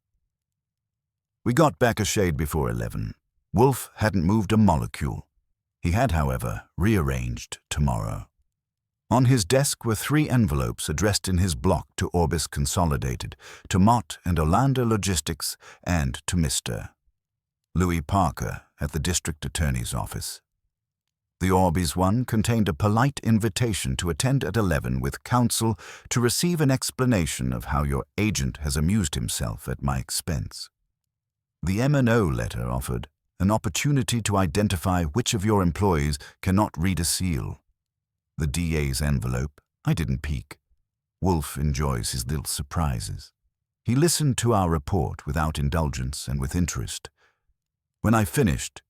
We got back a shade before 11. Wolfe hadn't moved a molecule. He had, however, rearranged tomorrow. On his desk were 3 envelopes addressed in his block to Orbis Consolidated, to Mott and Olander Logistics, and to Mr. Louis Parker at the district attorney's office. The Orbis one contained a polite invitation to attend at 11 with counsel to receive an explanation of how your agent has amused himself at my expense. The M&O letter offered an opportunity to identify which of your employees cannot read a seal. The DA's envelope, I didn't peek. Wolfe enjoys his little surprises. He listened to our report without indulgence and with interest. When I finished,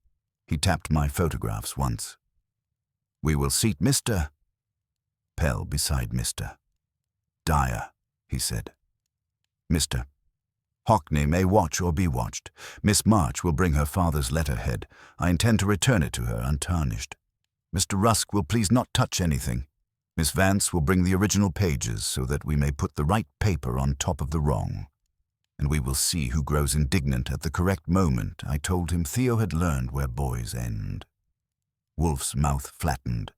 he tapped my photographs once. "We will seat Mr. Pell beside Mr. Dyer," he said. "Mr. Hockney may watch or be watched. Miss March will bring her father's letterhead. I intend to return it to her untarnished. Mr. Rusk will please not touch anything. Miss Vance will bring the original pages so that we may put the right paper on top of the wrong. And we will see who grows indignant at the correct moment." I told him Theo had learned where boys end. Wolfe's mouth flattened.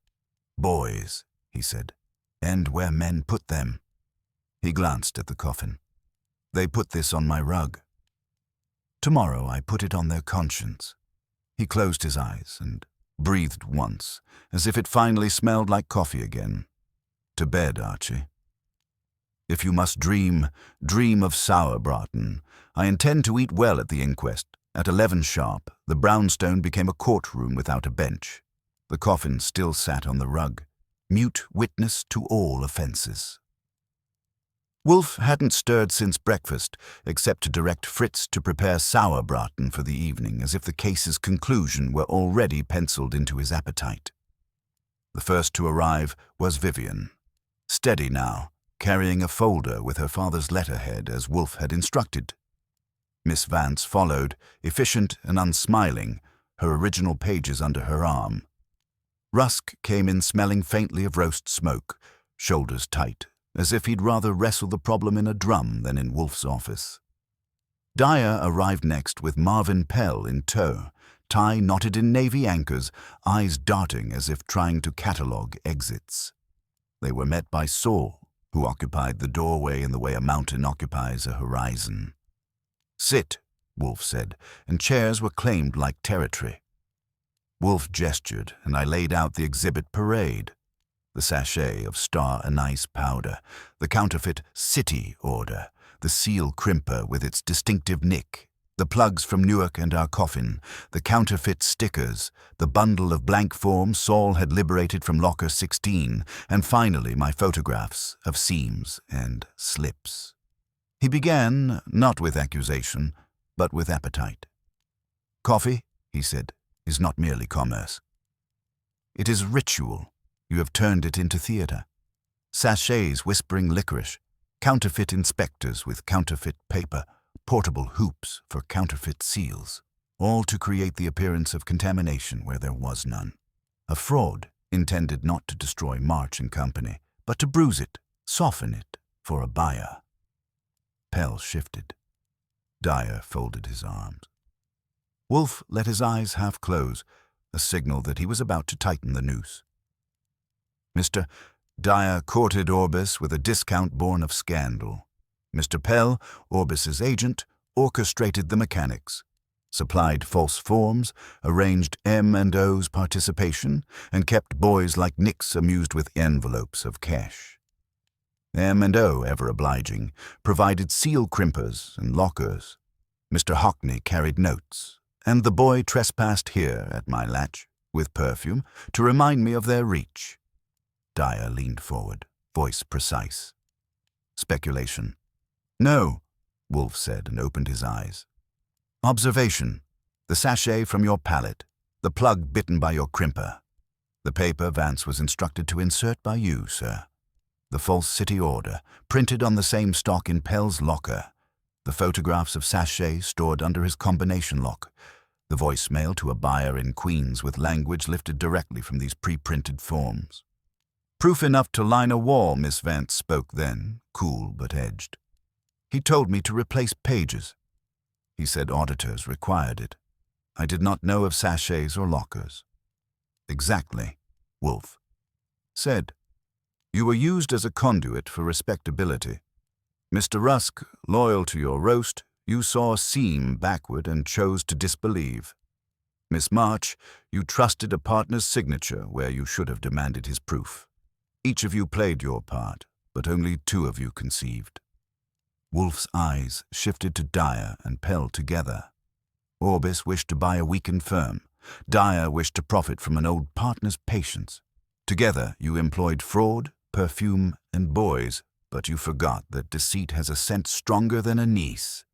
"Boys," he said, "end where men put them." He glanced at the coffin. "They put this on my rug. Tomorrow I put it on their conscience." He closed his eyes and breathed once, as if it finally smelled like coffee again. "To bed, Archie. If you must dream, dream of Sauerbraten. I intend to eat well at the inquest. At 11 sharp, the brownstone became a courtroom without a bench. The coffin still sat on the rug, mute witness to all offences. Wolfe hadn't stirred since breakfast, except to direct Fritz to prepare Sauerbraten for the evening, as if the case's conclusion were already penciled into his appetite. The first to arrive was Vivian, steady now, carrying a folder with her father's letterhead as Wolfe had instructed. Miss Vance followed, efficient and unsmiling, her original pages under her arm. Rusk came in smelling faintly of roast smoke, shoulders tight, as if he'd rather wrestle the problem in a drum than in Wolfe's office. Dyer arrived next with Marvin Pell in tow, tie knotted in navy anchors, eyes darting as if trying to catalogue exits. They were met by Saul, who occupied the doorway in the way a mountain occupies a horizon. "Sit," Wolfe said, and chairs were claimed like territory. Wolfe gestured, and I laid out the exhibit parade. The sachet of star anise powder, the counterfeit city order, the seal crimper with its distinctive nick, the plugs from Newark and our coffin, the counterfeit stickers, the bundle of blank forms Saul had liberated from locker 16, and finally my photographs of seams and slips. He began not with accusation, but with appetite. "Coffee," he said, "is not merely commerce. It is ritual. You have turned it into theatre. Sachets whispering licorice, counterfeit inspectors with counterfeit paper, portable hoops for counterfeit seals, all to create the appearance of contamination where there was none. A fraud intended not to destroy March and Company, but to bruise it, soften it, for a buyer. Pell shifted. Dyer folded his arms. Wolfe let his eyes half close, a signal that he was about to tighten the noose. Mr. Dyer courted Orbis with a discount born of scandal. Mr. Pell, Orbis's agent, orchestrated the mechanics, supplied false forms, arranged M&O's participation, and kept boys like Nix amused with envelopes of cash. M&O, ever obliging, provided seal crimpers and lockers. Mr. Hockney carried notes, and the boy trespassed here at my latch, with perfume, to remind me of their reach. Dyer leaned forward, voice precise. Speculation. No, Wolfe said and opened his eyes. Observation. The sachet from your palate, the plug bitten by your crimper. The paper Vance was instructed to insert by you, sir. The false city order, printed on the same stock in Pell's locker. The photographs of sachet stored under his combination lock. The voicemail to a buyer in Queens with language lifted directly from these pre-printed forms. Proof enough to line a wall, Miss Vance spoke then, cool but edged. He told me to replace pages. He said auditors required it. I did not know of sachets or lockers. Exactly, Wolfe said. You were used as a conduit for respectability. Mr. Rusk, loyal to your roast, you saw a seam backward and chose to disbelieve. Miss March, you trusted a partner's signature where you should have demanded his proof. Each of you played your part, but only two of you conceived. Wolfe's eyes shifted to Dyer and Pell together. Orbis wished to buy a weakened firm. Dyer wished to profit from an old partner's patience. Together you employed fraud, perfume, and boys, but you forgot that deceit has a scent stronger than a niece.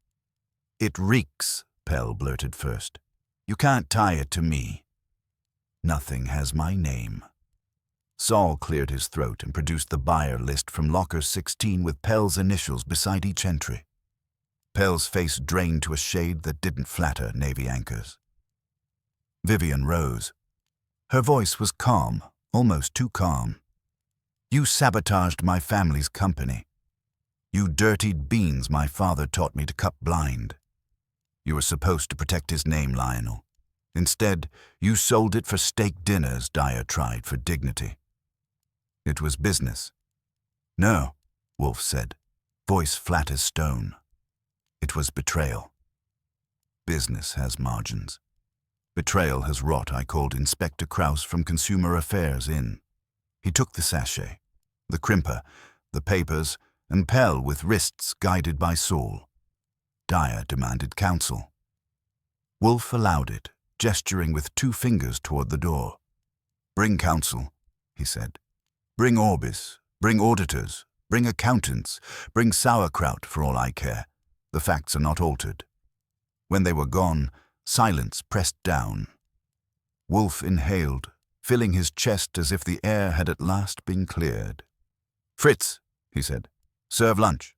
It reeks, Pell blurted first. You can't tie it to me. Nothing has my name. Saul cleared his throat and produced the buyer list from locker 16 with Pell's initials beside each entry. Pell's face drained to a shade that didn't flatter Navy anchors. Vivian rose. Her voice was calm, almost too calm. You sabotaged my family's company. You dirtied beans my father taught me to cut blind. You were supposed to protect his name, Lionel. Instead, you sold it for steak dinners Dyer tried for dignity. It was business. No, Wolfe said, voice flat as stone. It was betrayal. Business has margins. Betrayal has wrought. I called Inspector Krauss from Consumer Affairs in. He took the sachet, the crimper, the papers, and Pell with wrists guided by Saul. Dyer demanded counsel. Wolfe allowed it, gesturing with 2 fingers toward the door. Bring counsel, he said. Bring Orbis, bring auditors, bring accountants, bring sauerkraut for all I care. The facts are not altered. When they were gone, silence pressed down. Wolfe inhaled, filling his chest as if the air had at last been cleared. Fritz, he said, serve lunch.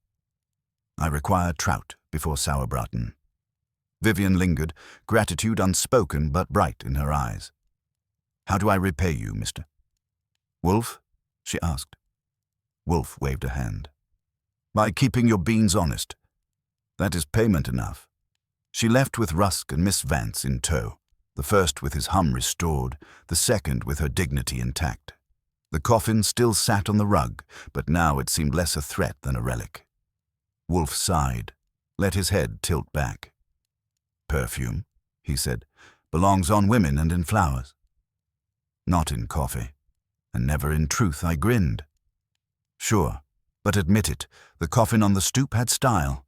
I require trout before sauerbraten. Vivian lingered, gratitude unspoken but bright in her eyes. How do I repay you, mister? Wolfe? She asked. Wolfe waved a hand. By keeping your beans honest. That is payment enough. She left with Rusk and Miss Vance in tow, the first with his hum restored, the second with her dignity intact. The coffin still sat on the rug, but now it seemed less a threat than a relic. Wolfe sighed, let his head tilt back. Perfume, he said, belongs on women and in flowers. Not in coffee. And never in truth, I grinned. Sure, but admit it, the coffin on the stoop had style.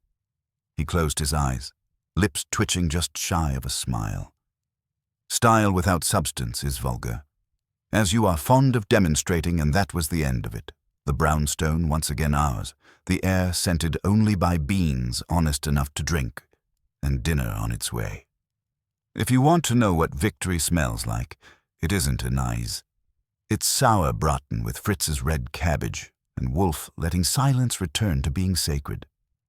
He closed his eyes, lips twitching just shy of a smile. Style without substance is vulgar. As you are fond of demonstrating, and that was the end of it. The brownstone once again ours, the air scented only by beans honest enough to drink, and dinner on its way. If you want to know what victory smells like, it isn't a nice. It's sauerbraten with Fritz's red cabbage, and Wolfe letting silence return to being sacred.